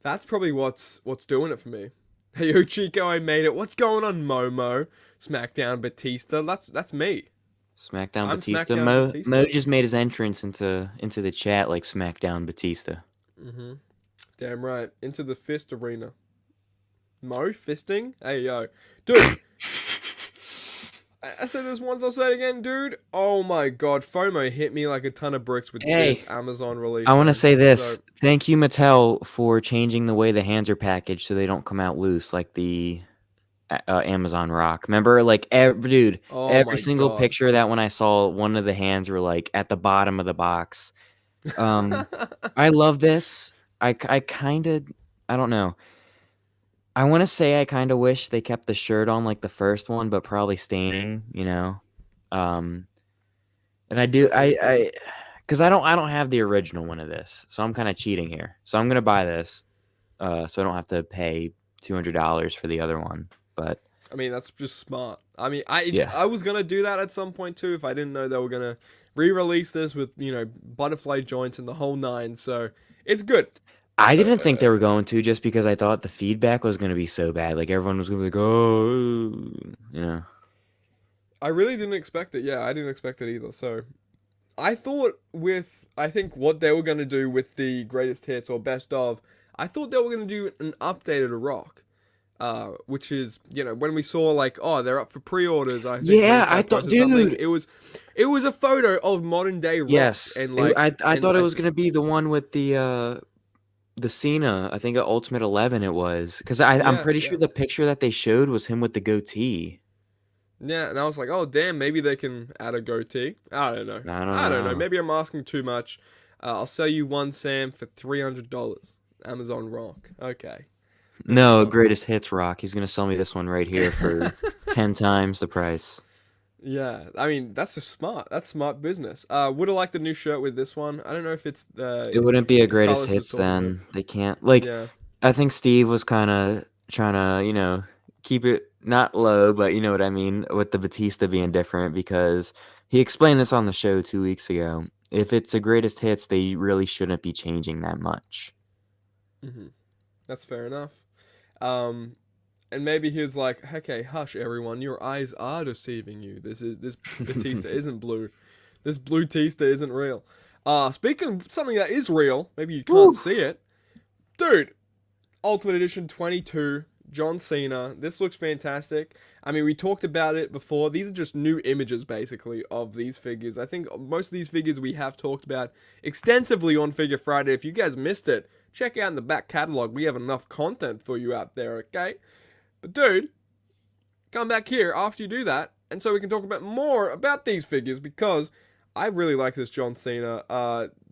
That's probably what's doing it for me. Hey, yo, Chico, I made it. What's going on, Momo? SmackDown Batista. That's me. SmackDown I'm Batista. SmackDown Mo Batista. just made his entrance into the chat like SmackDown Batista. Mm-hmm. Damn right. Into the fist arena. Mo fisting? Hey yo, dude. I said this once. I'll say it again, dude. Oh my god, FOMO hit me like a ton of bricks with Hey, this Amazon I release, want to man. say So this. Thank you, Mattel, for changing the way the hands are packaged so they don't come out loose like the Amazon Rock. Remember, like, dude, oh every my single god. picture of that when I saw one of the hands were like at the bottom of the box. Um, I love this. I kind of, I don't know. I want to say I kind of wish they kept the shirt on like the first one, but probably staining. Um, and I do, because I don't have the original one of this, so I'm kind of cheating here. So I'm gonna buy this, so I don't have to pay $200 for the other one. But I mean, that's just smart. I mean, I yeah, I was gonna do that at some point too if I didn't know they were gonna re-release this with butterfly joints and the whole nine. So it's good. I Uh, didn't think they were going to just because I thought the feedback was gonna be so bad. Like everyone was gonna be like, oh, you know. I really didn't expect it. Yeah, I didn't expect it either. So I think what they were gonna do with the greatest hits or best of, I thought they were gonna do an updated Rock. which is, when we saw like, oh, they're up for pre-orders. I think Yeah, I Ringside thought, posted something. dude. It was a photo of modern day Rock, Yes, and like, I and thought it I was gonna be the one with the Cena. I think at Ultimate 11 it was, because I'm yeah, pretty yeah, sure the picture that they showed was him with the goatee. yeah, and I was like, oh damn, maybe they can add a goatee. I don't know. I don't I don't know. know. Maybe I'm asking too much. I'll sell you one Sam for $300. Amazon Rock. Okay, let's No, go. greatest hits Rock. He's gonna sell me this one right here for 10 times the price. Yeah, I mean that's just smart. That's smart business. Would have liked the new shirt with this one. I don't know if it's It wouldn't be a if greatest Carlos was hits talking to it. then. They can't, like, Yeah. I think Steve was kind of trying to, keep it not low, but you know what I mean, with the Batista being different, because he explained this on the show 2 weeks ago. If it's a greatest hits, they really shouldn't be changing that much. hmm That's fair enough. Um, and maybe he was like, "Okay, hush, everyone. Your eyes are deceiving you. This Batista isn't blue. This blue Batista isn't real." Speaking of something that is real, maybe you can't Woo! see it, dude. Ultimate Edition 22, John Cena. This looks fantastic. I mean, we talked about it before. These are just new images, basically, of these figures. I think most of these figures we have talked about extensively on Figure Friday. If you guys missed it, check out in the back catalog. We have enough content for you out there, okay? But, dude, come back here after you do that, and so we can talk about more about these figures, because I really like this John Cena.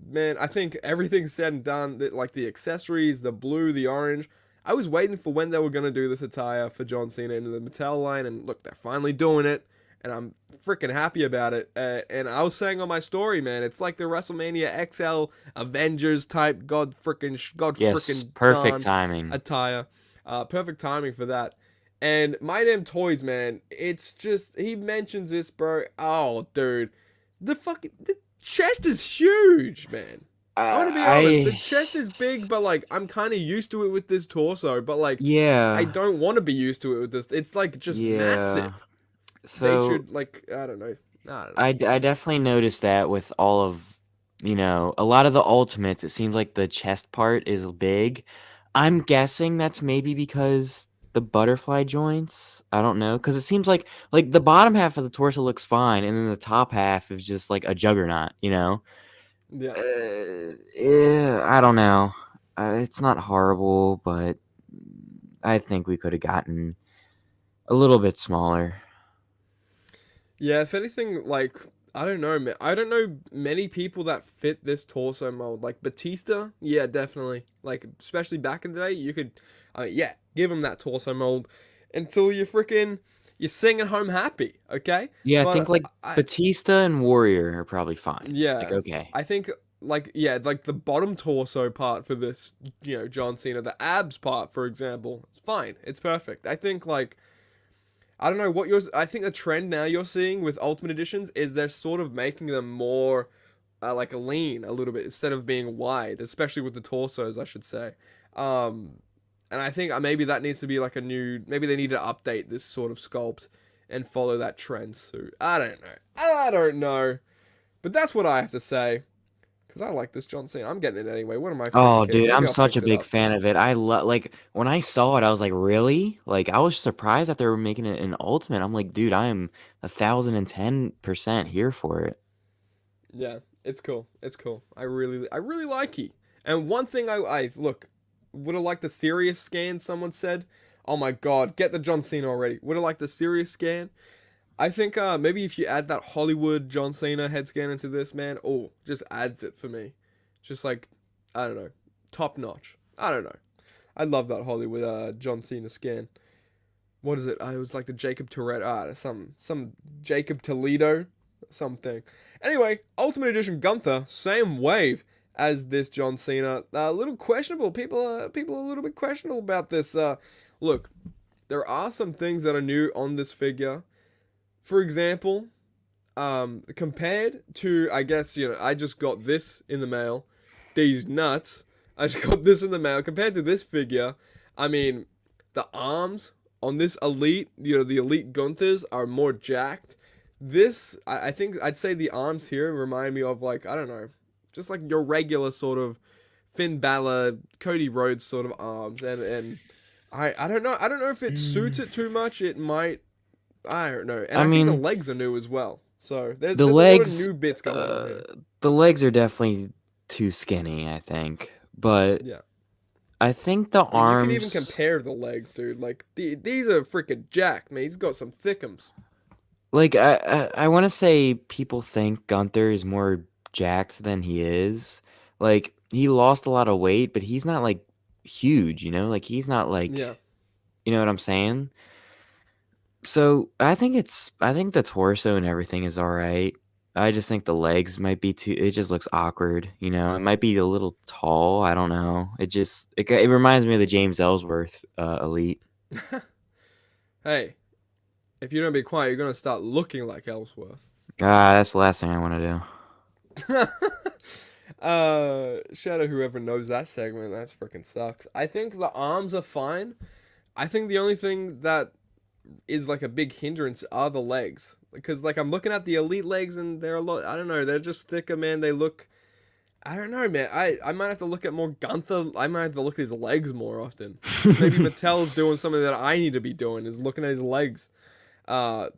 Man, I think everything's said and done. That, like the accessories, the blue, the orange. I was waiting for when they were gonna do this attire for John Cena in the Mattel line, and look, they're finally doing it, and I'm freaking happy about it. And I was saying on my story, man, it's like the WrestleMania XL Avengers type God Yes, freaking perfect darn timing. attire. Perfect timing for that. And My Damn Toys, man, it's just, he mentions this, bro. Oh, dude, the chest is huge, man. I'm gonna be honest, the I chest is big, but like I'm kind of used to it with this torso, but like I Yeah, don't want to be used to it with this. It's like just yeah. massive. They So should like, I don't know. I don't know. I definitely noticed that with all of, a lot of the ultimates, it seems like the chest part is big. I'm guessing that's maybe because the butterfly joints. I don't know, because it seems like the bottom half of the torso looks fine, and then the top half is just like a juggernaut. Yeah. Yeah, I don't know. It's not horrible, but I think we could have gotten a little bit smaller. Yeah, if anything, like, I don't know, man. I don't know many people that fit this torso mold. Like Batista, yeah, definitely. Like, especially back in the day, you could, yeah, give him that torso mold until you're singing home happy, okay? Yeah, I think But like Batista and Warrior are probably fine. Like, yeah, okay. I think like yeah, like the bottom torso part for this, John Cena, the abs part, for example, it's fine. It's perfect. I think like I don't know what yours. I think the trend now you're seeing with Ultimate Editions is they're sort of making them more like lean a little bit instead of being wide, especially with the torsos, I should say. Um, and I think maybe that needs to be like a new. Maybe they need to update this sort of sculpt and follow that trend suit. I don't know. I don't know. But that's what I have to say. Because I like this John Cena. I'm getting it anyway. What am I freaking Oh, kidding? dude, Maybe I'm I'll such a fix it big up. fan of it. I love, like, when I saw it, I was like, really? Like, I was surprised that they were making it an ultimate. I'm like, dude, I am 1,010% here for it. Yeah, it's cool. It's cool. I really like it. And one thing I look, would have liked the serious scan, someone said. Oh my god, get the John Cena already. Would have liked the serious scan. I think maybe if you add that Hollywood John Cena head scan into this, man, oh, just adds it for me. Just like, I don't know, top notch. I don't know. I love that Hollywood John Cena scan. What is it? It was like the Jacob Tourette. Some Jacob Toledo something. Anyway, Ultimate Edition Gunther, same wave as this John Cena. A little questionable. People are a little bit questionable about this. Look, there are some things that are new on this figure. For example, compared to, I guess, I just got this in the mail. These nuts. I just got this in the mail. Compared to this figure, I mean, the arms on this elite, the elite Gunthers are more jacked. This, I think, I'd say the arms here remind me of, like, I don't know, just like your regular sort of Finn Balor, Cody Rhodes sort of arms. And I don't know. I don't know if it suits Mm, it too much. It might. I don't know. And I I think the mean, legs are new as well. So there's the there's a lot of legs, new bits going on uh, here. the legs are definitely too skinny, I think. But Yeah. I think the I mean, you can even arms, compare the legs, dude. Like these are freaking jacked, man. He's got some thickums. like I want to say people think Gunther is more jacked than he is. Like he lost a lot of weight, but he's not like huge, you know? Like he's not like, Yeah. you know what I'm saying? So I think the torso and everything is all right. I just think the legs might be too. It just looks awkward, you know. It might be a little tall. I don't know. It reminds me of the James Ellsworth Elite. Hey, if you don't be quiet, you're gonna start looking like Ellsworth. That's the last thing I want to do. Shout out whoever knows that segment. That's freaking sucks. I think the arms are fine. I think the only thing that is like a big hindrance are the legs. Because like I'm looking at the elite legs and they're a lot. I don't know. They're just thicker, man. They look. I don't know, man. I might have to look at more Gunther. I might have to look at his legs more often. Maybe Mattel's doing something that I need to be doing is looking at his legs.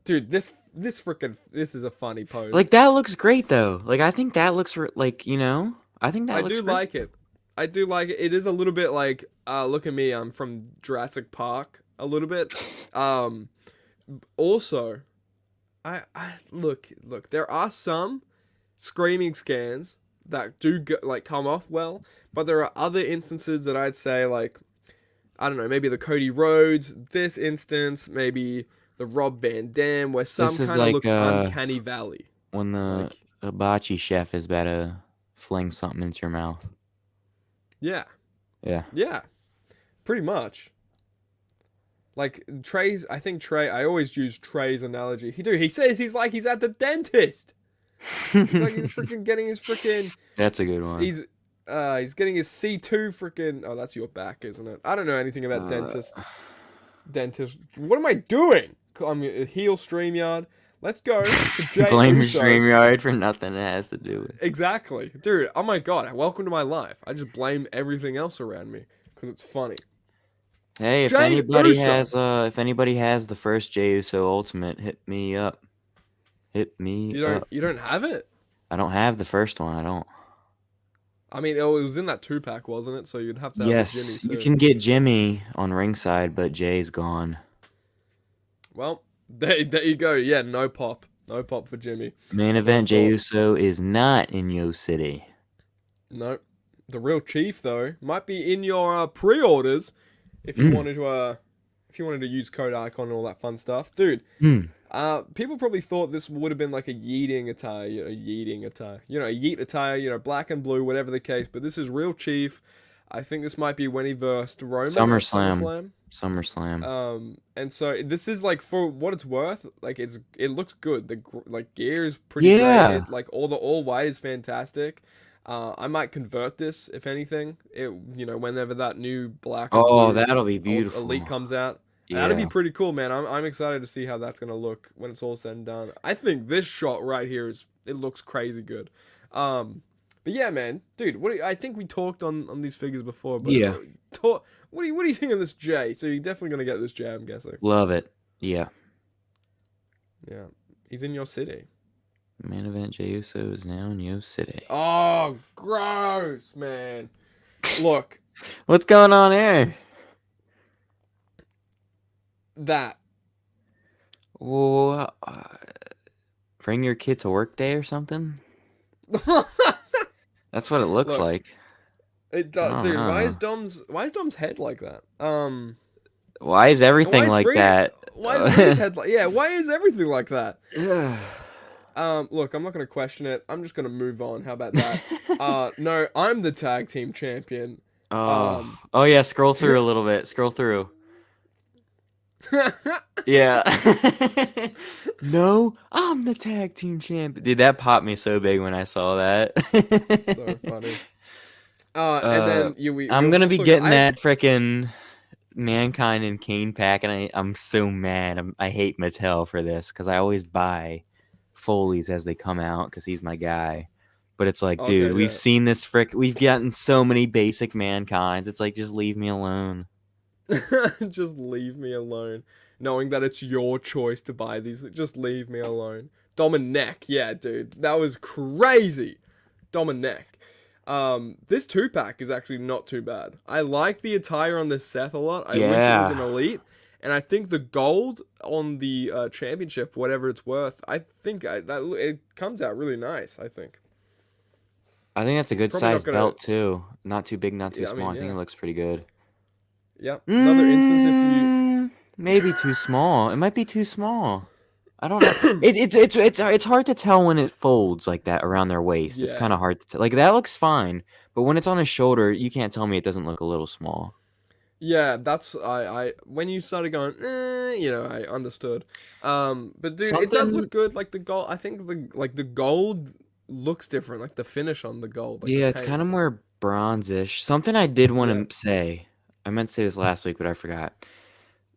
Dude, this is a funny Like pose. that looks great though. Like I think that looks like you know. I think I that looks do great. like it. I do like it. It is a little bit like, look at me. I'm from Jurassic Park. A little bit. Um, Also, I look. There are some screaming scans that do like come off well, but there are other instances that I'd say like I don't know, maybe the Cody Rhodes, this instance, maybe the Rob Van Dam, where some This is kind of like look uncanny valley. when the Like, hibachi chef is about to fling something into your mouth. yeah, Yeah. yeah, pretty much. Like I think Trey. I always use Trey's analogy. He says he's at the dentist. He's like he's freaking getting his freaking That's a good one. he's getting his C2 freaking. Oh, that's your back, isn't it? I don't know anything about Uh, dentist. What am I doing? I'm a heel StreamYard. Let's go to Jay blame Uso. StreamYard for nothing it has to do with. Exactly, dude. Oh my god. Welcome to my life. I just blame everything else around me because it's funny. Hey, Jay Uso. if anybody has the first Jey Uso Ultimate, hit me up. Hit me up. You don't have it. I don't have the first one. I don't. I mean, it was in that 2-pack, wasn't it? So you'd have to have the Jimmy Yes, you too. can get Jimmy on ringside, but Jay's gone. Well, there you go. Yeah, no pop. No pop for Jimmy. Main I would have event Jey thought. Uso is not in Yo City. No. The real chief though might be in your pre-orders if you Mm. wanted to use code icon and all that fun stuff. Dude, Mm. people probably thought this would have been like a yeeting attire, a yeet attire, black and blue, whatever the case, but this is real chief. I think this might be when he versed Roman at SummerSlam. SummerSlam. SummerSlam. And so this is like for what it's worth, like it looks good. The like gear is pretty Yeah. graded. Like all white is fantastic. I might convert this if anything. Whenever that new black and Oh, blue that'll be elite beautiful. comes out, that'd be Yeah. pretty cool, man. I'm excited to see how that's gonna look when it's all said and done. I think this shot right here it looks crazy good. But yeah, man, dude, I think we talked on these figures before, but Yeah. what do you think of this J? So you're definitely gonna get this J, I'm guessing. Love it. Yeah. Yeah, he's in your city. Main event Jey Uso is now in Yo City. Oh, gross, man. Look, What's going on here? that. Well, bring your kid to work day or something? That's what it looks Look, like. it I does, don't dude. know. Why is Dom's head like that? Why is And why everything is like that? Why is Rhea's head like? Yeah, why is everything like that? Ugh. Look, I'm not gonna question it. I'm just gonna move on. How about that? No, I'm the tag team champion. Oh. Oh yeah, scroll through a little bit. Scroll through. Yeah. No, I'm the tag team champion. Dude, that popped me so big when I saw that. So funny. And then I'm gonna be also getting that frickin' Mankind and Kane pack, and I'm so mad. I hate Mattel for this because I always buy Foley's as they come out because he's my guy. But it's like, dude, Okay, we've yeah. seen this we've gotten so many basic Mankinds. It's like, just leave me alone. Just leave me alone. Knowing that it's your choice to buy these, just leave me alone. Dominic, yeah, dude, that was crazy. Dominic. This 2-pack is actually not too bad. I like the attire on this Seth a lot. I wish it was an Yeah. elite, and I think the gold on the championship, whatever it's worth, I think that it comes out really nice. I think. I think that's a good Probably not sized gonna. belt too. Not too big, not too Yeah, I small. mean, I think it yeah, looks pretty good. yeah. Another instance if you. Maybe too small. It might be too small. I don't know. It's hard to tell when it folds like that around their waist. It's kind Yeah. of hard to tell. Like that looks fine, but when it's on his shoulder, you can't tell me it doesn't look a little small. Yeah, that's I when you started going, I understood. But dude, it does Something. look good. Like the gold, I think the gold looks different. Like the finish on the gold, like the Yeah, it's paint. kind of more bronzish. Something I did Yeah. want to say. I meant to say this last week, but I forgot.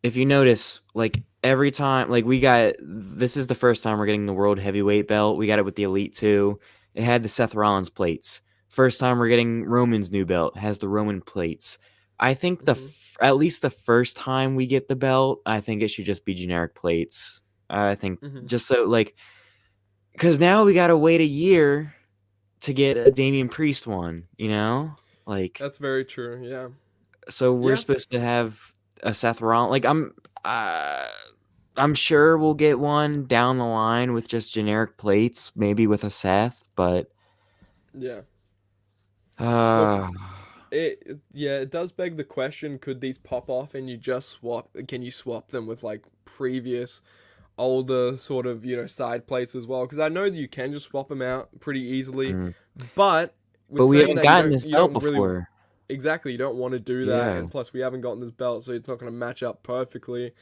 If you notice, like every time, like this is the first time we're getting the world heavyweight belt. We got it with the Elite 2. It had the Seth Rollins plates. First time we're getting Roman's new belt, has the Roman plates. I think Mhm. at least the first time we get the belt, I think it should just be generic plates. I think Mhm. just so like, because now we gotta wait a year to get a Damian Priest one, like. That's very true. Yeah. So we're Yeah. supposed to have a Seth Rollins. Like I'm sure we'll get one down the line with just generic plates, maybe with a Seth, but Yeah. Look, uh yeah, it does beg the question: could these pop off and you just swap? Can you swap them with like previous older sort of side plates as well? Because I know that you can just swap them out pretty easily, mm. but But with we saying haven't that you gotten don't this you belt don't really before. exactly you don't want to do that, Yeah, and plus we haven't gotten this belt, so it's not going to match up perfectly.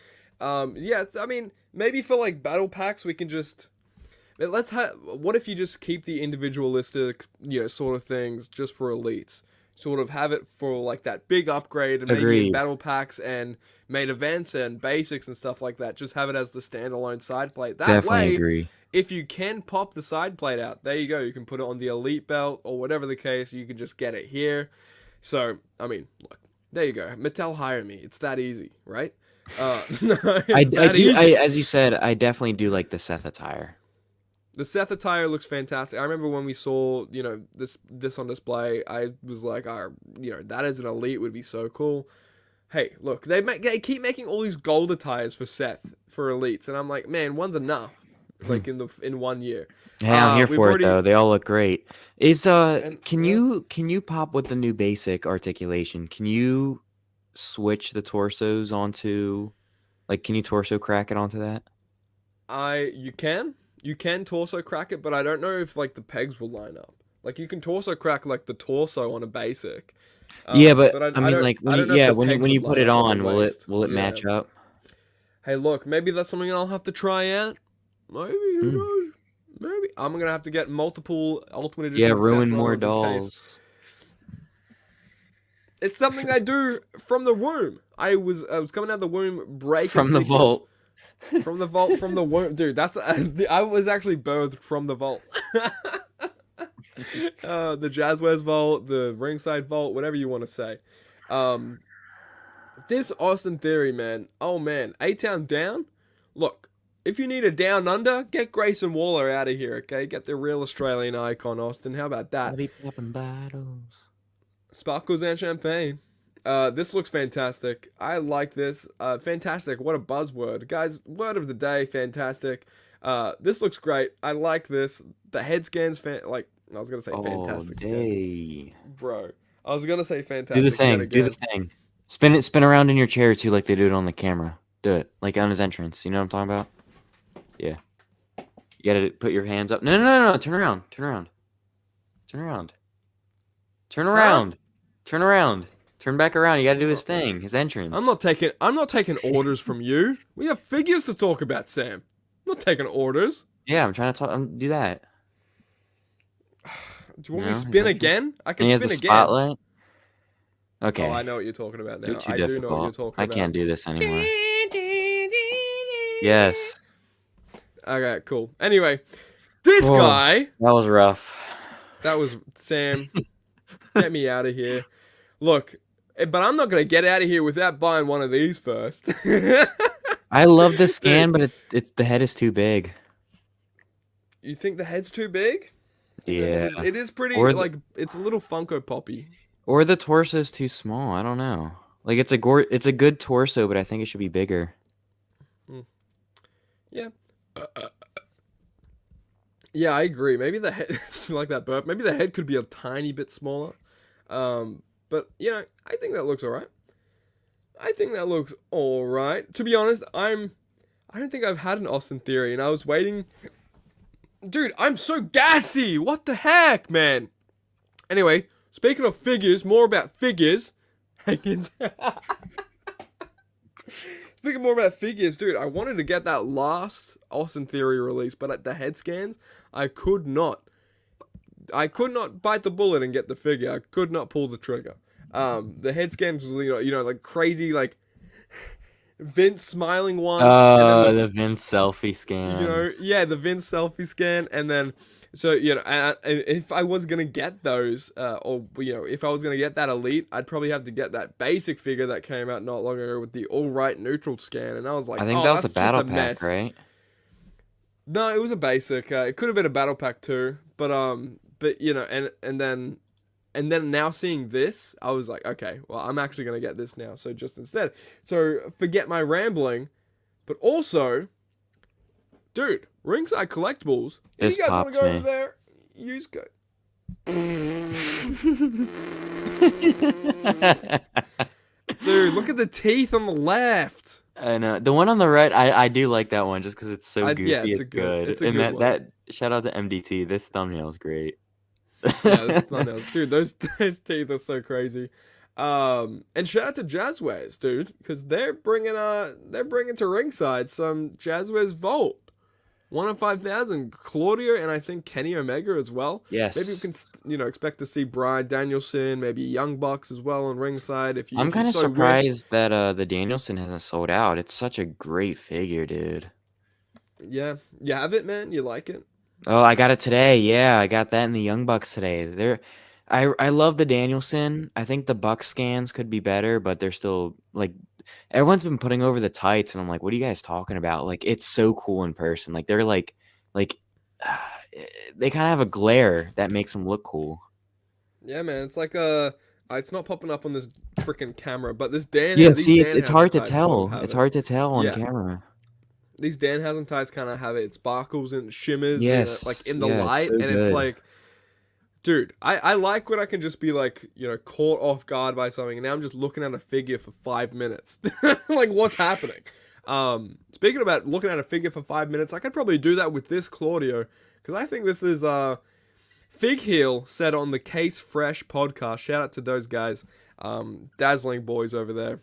Yeah, I mean maybe for like battle packs we can just. Let's have. What if you just keep the individualistic, sort of things just for elites? Sort of have it for like that big upgrade, and maybe in agreed. battle packs and main events and basics and stuff like that. Just have it as the standalone side plate. That Definitely way, agree. if you can pop the side plate out, there you go. You can put it on the elite belt or whatever the case. You can just get it here. So I mean, look, there you go. Mattel hire me. It's that easy, right? No, it's I that do easy. as you said, I definitely do like the Seth attire. The Seth attire looks fantastic. I remember when we saw, this on display, I was like, that as an elite would be so cool. Hey, look, they keep making all these gold attires for Seth for elites, and I'm like, man, one's enough. Hmm. Like in 1 year. Hey, I'm here We've for it already though. They all look great. Is and can yeah, you pop with the new basic articulation? Can you switch the torsos onto like can you torso crack it onto that? you can torso crack it, but I don't know if like the pegs will line up. Like you can torso crack like the torso on a basic. Yeah, but But I I mean don't like I don't know if the when pegs would you put line it up on the on, waist. will it Yeah. match up? Hey, look, maybe that's something I'll have to try out. Maybe, who Hmm. knows? Maybe. I'm gonna have to get multiple Ultimate Yeah, Edition Seth ruin more Rollins in case. dolls. It's something I do from the womb. I was coming out of the womb breaking From the figures. vault. From the vault, from the womb. Dude, that's. I was actually birthed from the vault. The Jazzwares vault, the ringside vault, whatever you want to say. Um, this Austin Theory, man. Oh, man. A-Town down? Look, if you need a down under, get Grayson Waller out of here, okay? Get the real Australian icon, Austin. How about that? Bloody popping bottles. Sparkles and champagne. This looks fantastic. I like this. Fantastic. What a buzzword. Guys, word of the day, fantastic. This looks great. I like this. The head scans, I was going to say Oh, fantastic again. day. Bro. I was going to say Do the fantastic yet thing. Do the again. thing. Spin around in your chair too, like they do it on the camera. Do it, like on his entrance. You know what I'm talking about? Yeah. You gotta put your hands up. No. Turn around. Turn around. Turn around. Turn Huh? around. Turn around. Turn back around. You gotta do I'm his not, thing. His I'm entrance. not taking orders from you. We have figures to talk about, Sam. I'm not taking orders. Yeah, I'm trying to talk. Do that. Do you You want me to know his spin entrance. again? I And can he has the spin again. spotlight. Oh, I Okay. know what you're talking about You're now. too I do know what you're difficult. talking I about. can't do this anymore. Yes. Okay, cool. Anyway, this Oh, guy, that was rough. that was Sam. Get me out of here. Look, But I'm not gonna get out of here without buying one of these first. I love the Dude, scan, but it's the head is too big. you think the head's too big? Yeah. It is pretty Or the like it's a little Funko Poppy. or the torso's too small. I don't know. Like it's a good torso, but I think it should be bigger. Mm. Yeah. Yeah, I agree. Maybe the head it's like that burp. Maybe the head could be a tiny bit smaller. But you know, I think that looks alright. I think that looks alright. To be honest, I don't think I've had an Austin Theory, and I was waiting. Dude, I'm so gassy. What the heck, man? Anyway, speaking of figures, more about figures. Speaking more about figures, dude, I wanted to get that last Austin Theory release, but at the head scans, I could not. I could not bite the bullet and get the figure. I could not pull the trigger. The head scans was like crazy, like Vince smiling one. Oh, the Vince selfie scan. Yeah, the Vince selfie scan, and then so if I was gonna get those, or if I was gonna get that elite, I'd probably have to get that basic figure that came out not long ago with the all right neutral scan, and I was like, I think oh, that was that's a battle just a pack, mess. right? No, it was a basic. It could have been a battle pack too, but and then now seeing this, I was like, okay, well, I'm actually gonna get this now. So just instead, so forget my rambling, but also, dude, Ringside Collectibles. If This you guys want to popped go me. over there, use code. Dude, look at the teeth on the left. I know the one on the right. I do like that one just because it's so goofy. Yeah, it's good. It's a And good one. that shout out to MDT. This thumbnail is great. Yeah, this is thumbnails, dude. Those teeth are so crazy. And shout out to Jazzwares, dude, because they're bringing to Ringside some Jazzwares Vault. 1 of 5,000, Claudio, and I think Kenny Omega as well. Yes. Maybe we can, expect to see Bryan Danielson, maybe Young Bucks as well on Ringside. I'm kind of so surprised that the Danielson hasn't sold out. It's such a great figure, dude. Yeah, you have it, man. You like it? Oh, I got it today. Yeah, I got that in the Young Bucks today. I love the Danielson. I think the Bucks scans could be better, but they're still like everyone's been putting over the tights, and I'm like, what are you guys talking about? Like, it's so cool in person. Like they're like they kind of have a glare that makes them look cool. Yeah, man. It's like it's not popping up on this freaking camera, but this Dan. Yeah, these see, Dan it's hard to Hassan tights sort of tell. have It's it. hard to tell on Yeah. camera. These Dan Hassan tights kind of have it. It sparkles and shimmers, Yes, like in the yeah, it's light, so and it's good. like, dude, I like when I can just be like, caught off guard by something, and now I'm just looking at a figure for 5 minutes. Like, what's happening? Speaking about looking at a figure for 5 minutes, I could probably do that with this Claudio, because I think this is Fig Heel said on the Case Fresh podcast. Shout out to those guys, dazzling boys over there,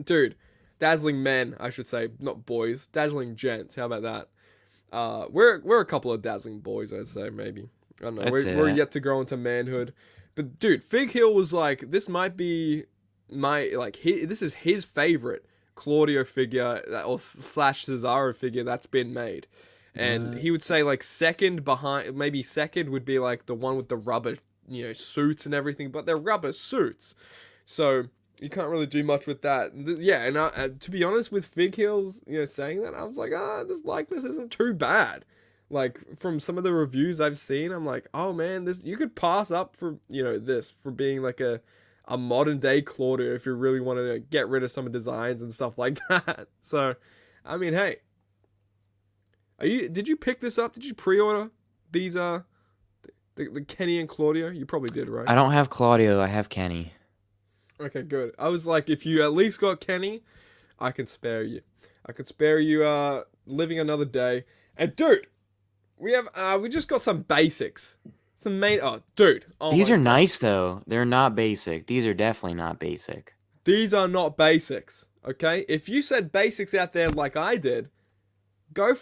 dude. Dazzling men, I should say, not boys. Dazzling gents. How about that? We're a couple of dazzling boys, I'd say, maybe. I don't know. I'd say We're that. yet to grow into manhood. But dude, Fig Hill was like, this might be this is his favorite Claudio figure or slash Cesaro figure that's been made. And he would say like second would be like the one with the rubber, suits and everything, but they're rubber suits. So you can't really do much with that. Yeah, and to be honest, with Fig Hills, saying that, I was like, this likeness isn't too bad. Like, from some of the reviews I've seen, I'm like, oh man, this you could pass up for, this for being like a modern day Claudio if you really want to get rid of some designs and stuff like that. So, I mean, hey, did you pick this up? Did you pre-order these the Kenny and Claudio? You probably did, right? I don't have Claudio. I have Kenny. Okay, good. I was like, if you at least got Kenny, I can spare you. I could spare you living another day. And dude, we just got some basics. Some main dude. Oh These my are God. nice though. They're not basic. These are definitely not basic. These are not basics, okay? If you said basics out there like I did, go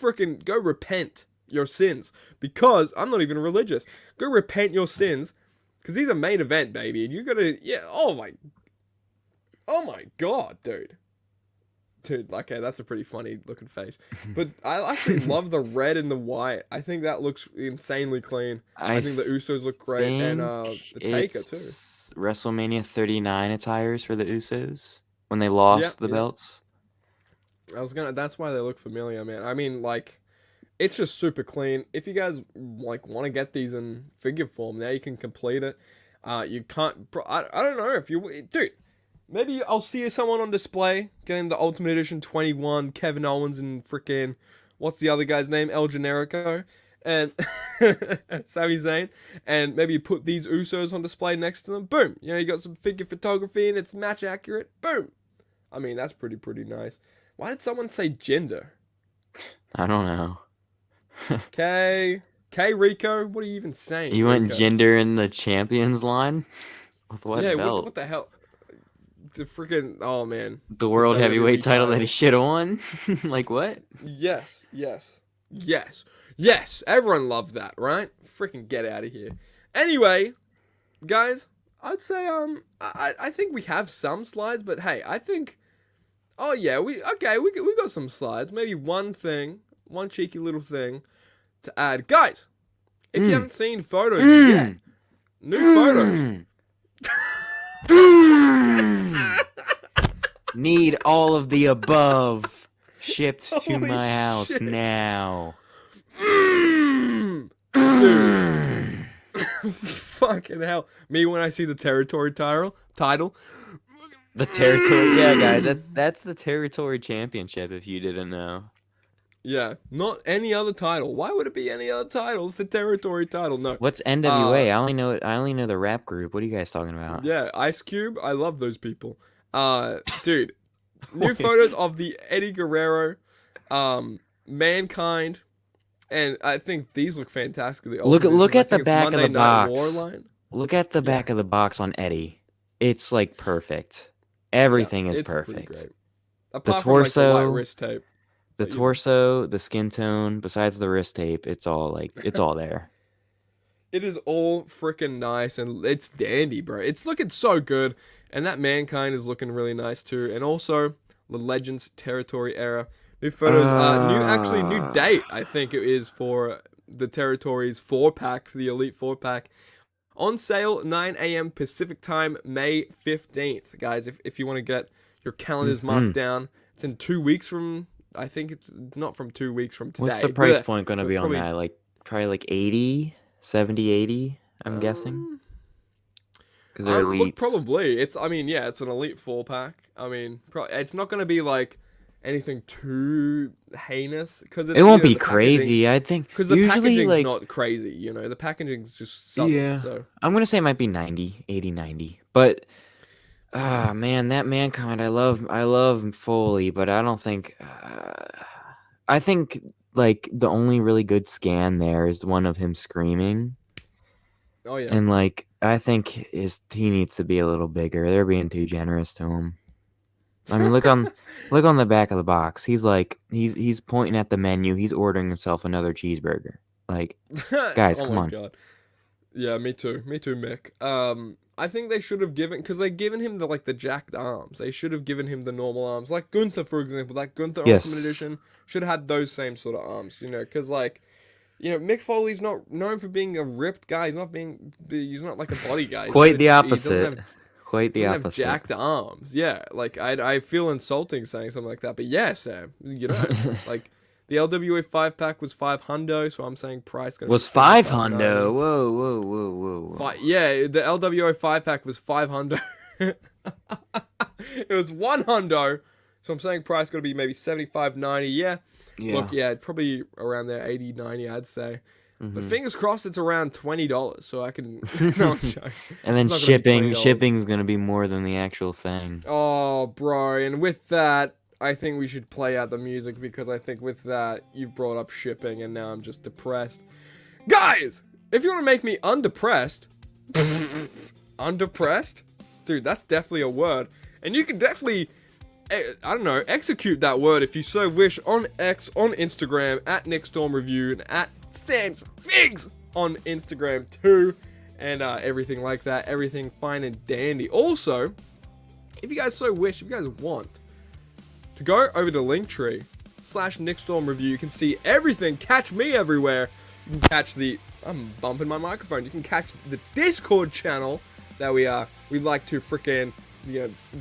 repent your sins, because I'm not even religious. Go repent your sins, because these are main event, baby, and you gotta, oh my God, dude. Dude, okay, that's a pretty funny looking face. But I actually love the red and the white. I think that looks insanely clean. I think the Usos look great, and the Taker too. those WrestleMania 39 attires for the Usos when they Yep, lost the yep. belts. That's why they look familiar, man. I mean, like, it's just super clean. If you guys like want to get these in figure form, now you can complete it. You can't. I don't know if you, dude. Maybe I'll see someone on display getting the Ultimate Edition 21, Kevin Owens and freaking what's the other guy's name? El Generico and Sami Zayn, and maybe you put these Usos on display next to them. Boom. You know, you got some figure photography and it's match accurate. Boom. I mean, that's pretty nice. Why did someone say gender? I don't know. K Rico, what are you even saying? You went Rico? gender in the champions line? With what Yeah, belt? what the hell? The freaking, oh man. The world WWE heavyweight title that title. he should have won? Like what? Yes. Everyone loved that, right? Freaking get out of here. Anyway, guys, I'd say I think we have some slides, but hey, I think oh yeah, we got some slides. Maybe one cheeky little thing to add. Guys, if you haven't seen photos yet, new photos. Need all of the above shipped to Holy my house shit. now. Dude. Fucking hell. Me when I see the territory title. The territory, yeah, guys, that's the territory championship. If you didn't know, Yeah, not any other title. Why would it be any other title? It's the territory title. No. what's NWA? I only know the rap group. What are you guys talking about? Yeah, Ice Cube. I love those people. Dude, new photos of the Eddie Guerrero, Mankind, and I think these look fantastic. Look at the back of Monday the Night box. War line. Look at the back of the box on Eddie. It's like perfect. Everything Yeah, is it's pretty perfect. great. Apart from like the torso, white wrist tape. The But, torso, the skin tone, besides the wrist tape, it's all there. It is all freaking nice and it's dandy, bro. It's looking so good, and that Mankind is looking really nice too. And also the Legends Territory era, new photos, new date. I think it is for the Territories 4-pack, for the Elite 4-pack. On sale 9 a.m. Pacific time, May 15th, guys. If you want to get your calendars marked down, it's in 2 weeks from. I think it's not from 2 weeks from today. What's the price point going to but be probably- on that? Like probably like 80, 70, 80, I'm guessing. Because they're Look, elites. probably. It's an Elite 4-pack. I mean, it's not going to be like anything too heinous. Cause It won't be crazy. I think Because the usually packaging's like not crazy, you know. The packaging's just subtle. Yeah. So. I'm going to say it might be 90, 80, 90. But man, that Mankind, I love Foley, but I don't think I think like the only really good scan there is the one of him screaming. Oh yeah. And like I think he needs to be a little bigger. They're being too generous to him. I mean, look on the back of the box. He's like he's pointing at the menu. He's ordering himself another cheeseburger. Like, guys, come on. God. Yeah, me too, Mick. I think they should have because they've given him the jacked arms. They should have given him the normal arms, like Gunther, for example. That Gunther Yes. Ultimate Edition should have had those same sort of arms, you know, because Mick Foley's not known for being a ripped guy. He's not like a body guy. Quite the He opposite. Quite the doesn't have opposite. jacked arms. Yeah, like I feel insulting saying something like that, but yeah, Sam, you know, like the LWA 5-pack was $500, so I'm saying price Was $500. Whoa. Yeah, the LWA 5-pack was $500. It was $100, so I'm saying price gonna be maybe $75.90. Yeah. Look, yeah, probably around there, $80-$90, I'd say. But fingers crossed, it's around $20, so I can. No, I'm joking. And then It's not gonna be $20. shipping's gonna be more than the actual thing. Oh, bro, and with that, I think we should play out the music, because I think with that, you've brought up shipping, and now I'm just depressed. Guys, if you want to make me undepressed, undepressed? Dude, that's definitely a word. And you can definitely, I don't know, execute that word if you so wish on X, on Instagram, at NickStormReview, and at Sam's Figs on Instagram too, and everything like that, everything fine and dandy. Also, if you guys so wish, if you guys want to go over to linktr.ee/NickStormReview, you can see everything. Catch me everywhere. You can catch I'm bumping my microphone. You can catch the Discord channel that we like to freaking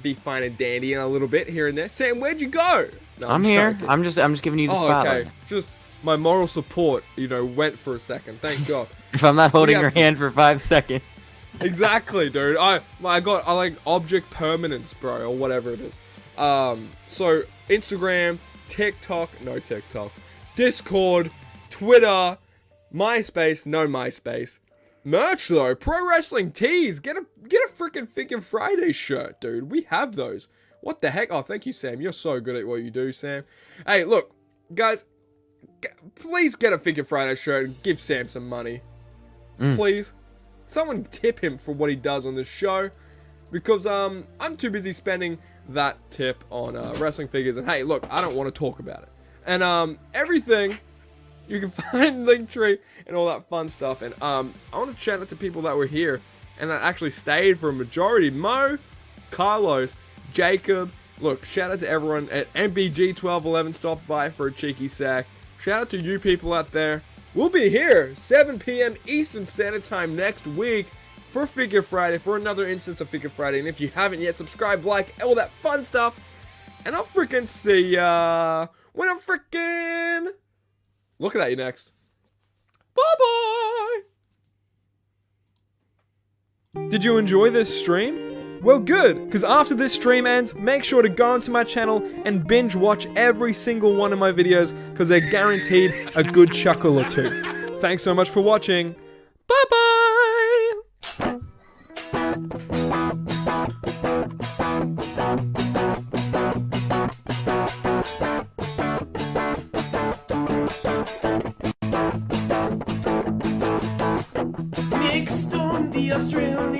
be fine and dandy in a little bit here and there. Sam, where'd you go? No, I'm here. I'm just giving you the spotlight. Okay. Just my moral support, went for a second. Thank God. If I'm not holding your hand for 5 seconds. Exactly, dude. I like object permanence, bro, or whatever it is. So Instagram, TikTok, Discord, Twitter, MySpace, no MySpace. Merch though, pro wrestling tees. Get a freaking Figure Friday shirt, dude. We have those. What the heck? Oh, thank you, Sam. You're so good at what you do, Sam. Hey, look, guys, please get a Figure Friday shirt and give Sam some money. Please. Someone tip him for what he does on this show, because I'm too busy spending that tip on wrestling figures. And hey, look, I don't want to talk about it. And everything you can find Linktree and all that fun stuff. And I want to shout out to people that were here and that actually stayed for a majority. Mo, Carlos, Jacob. Look, shout out to everyone at MBG1211 stopped by for a cheeky sack. Shout out to you people out there. We'll be here 7 p.m. Eastern Standard Time next week for Figure Friday, for another instance of Figure Friday. And if you haven't yet, subscribe, like, all that fun stuff. And I'll freaking see ya when I'm freaking looking at you next. Bye-bye! Did you enjoy this stream? Well, good, because after this stream ends, make sure to go onto my channel and binge watch every single one of my videos, because they're guaranteed a good chuckle or two. Thanks so much for watching. Bye-bye! NickStorm, the Australian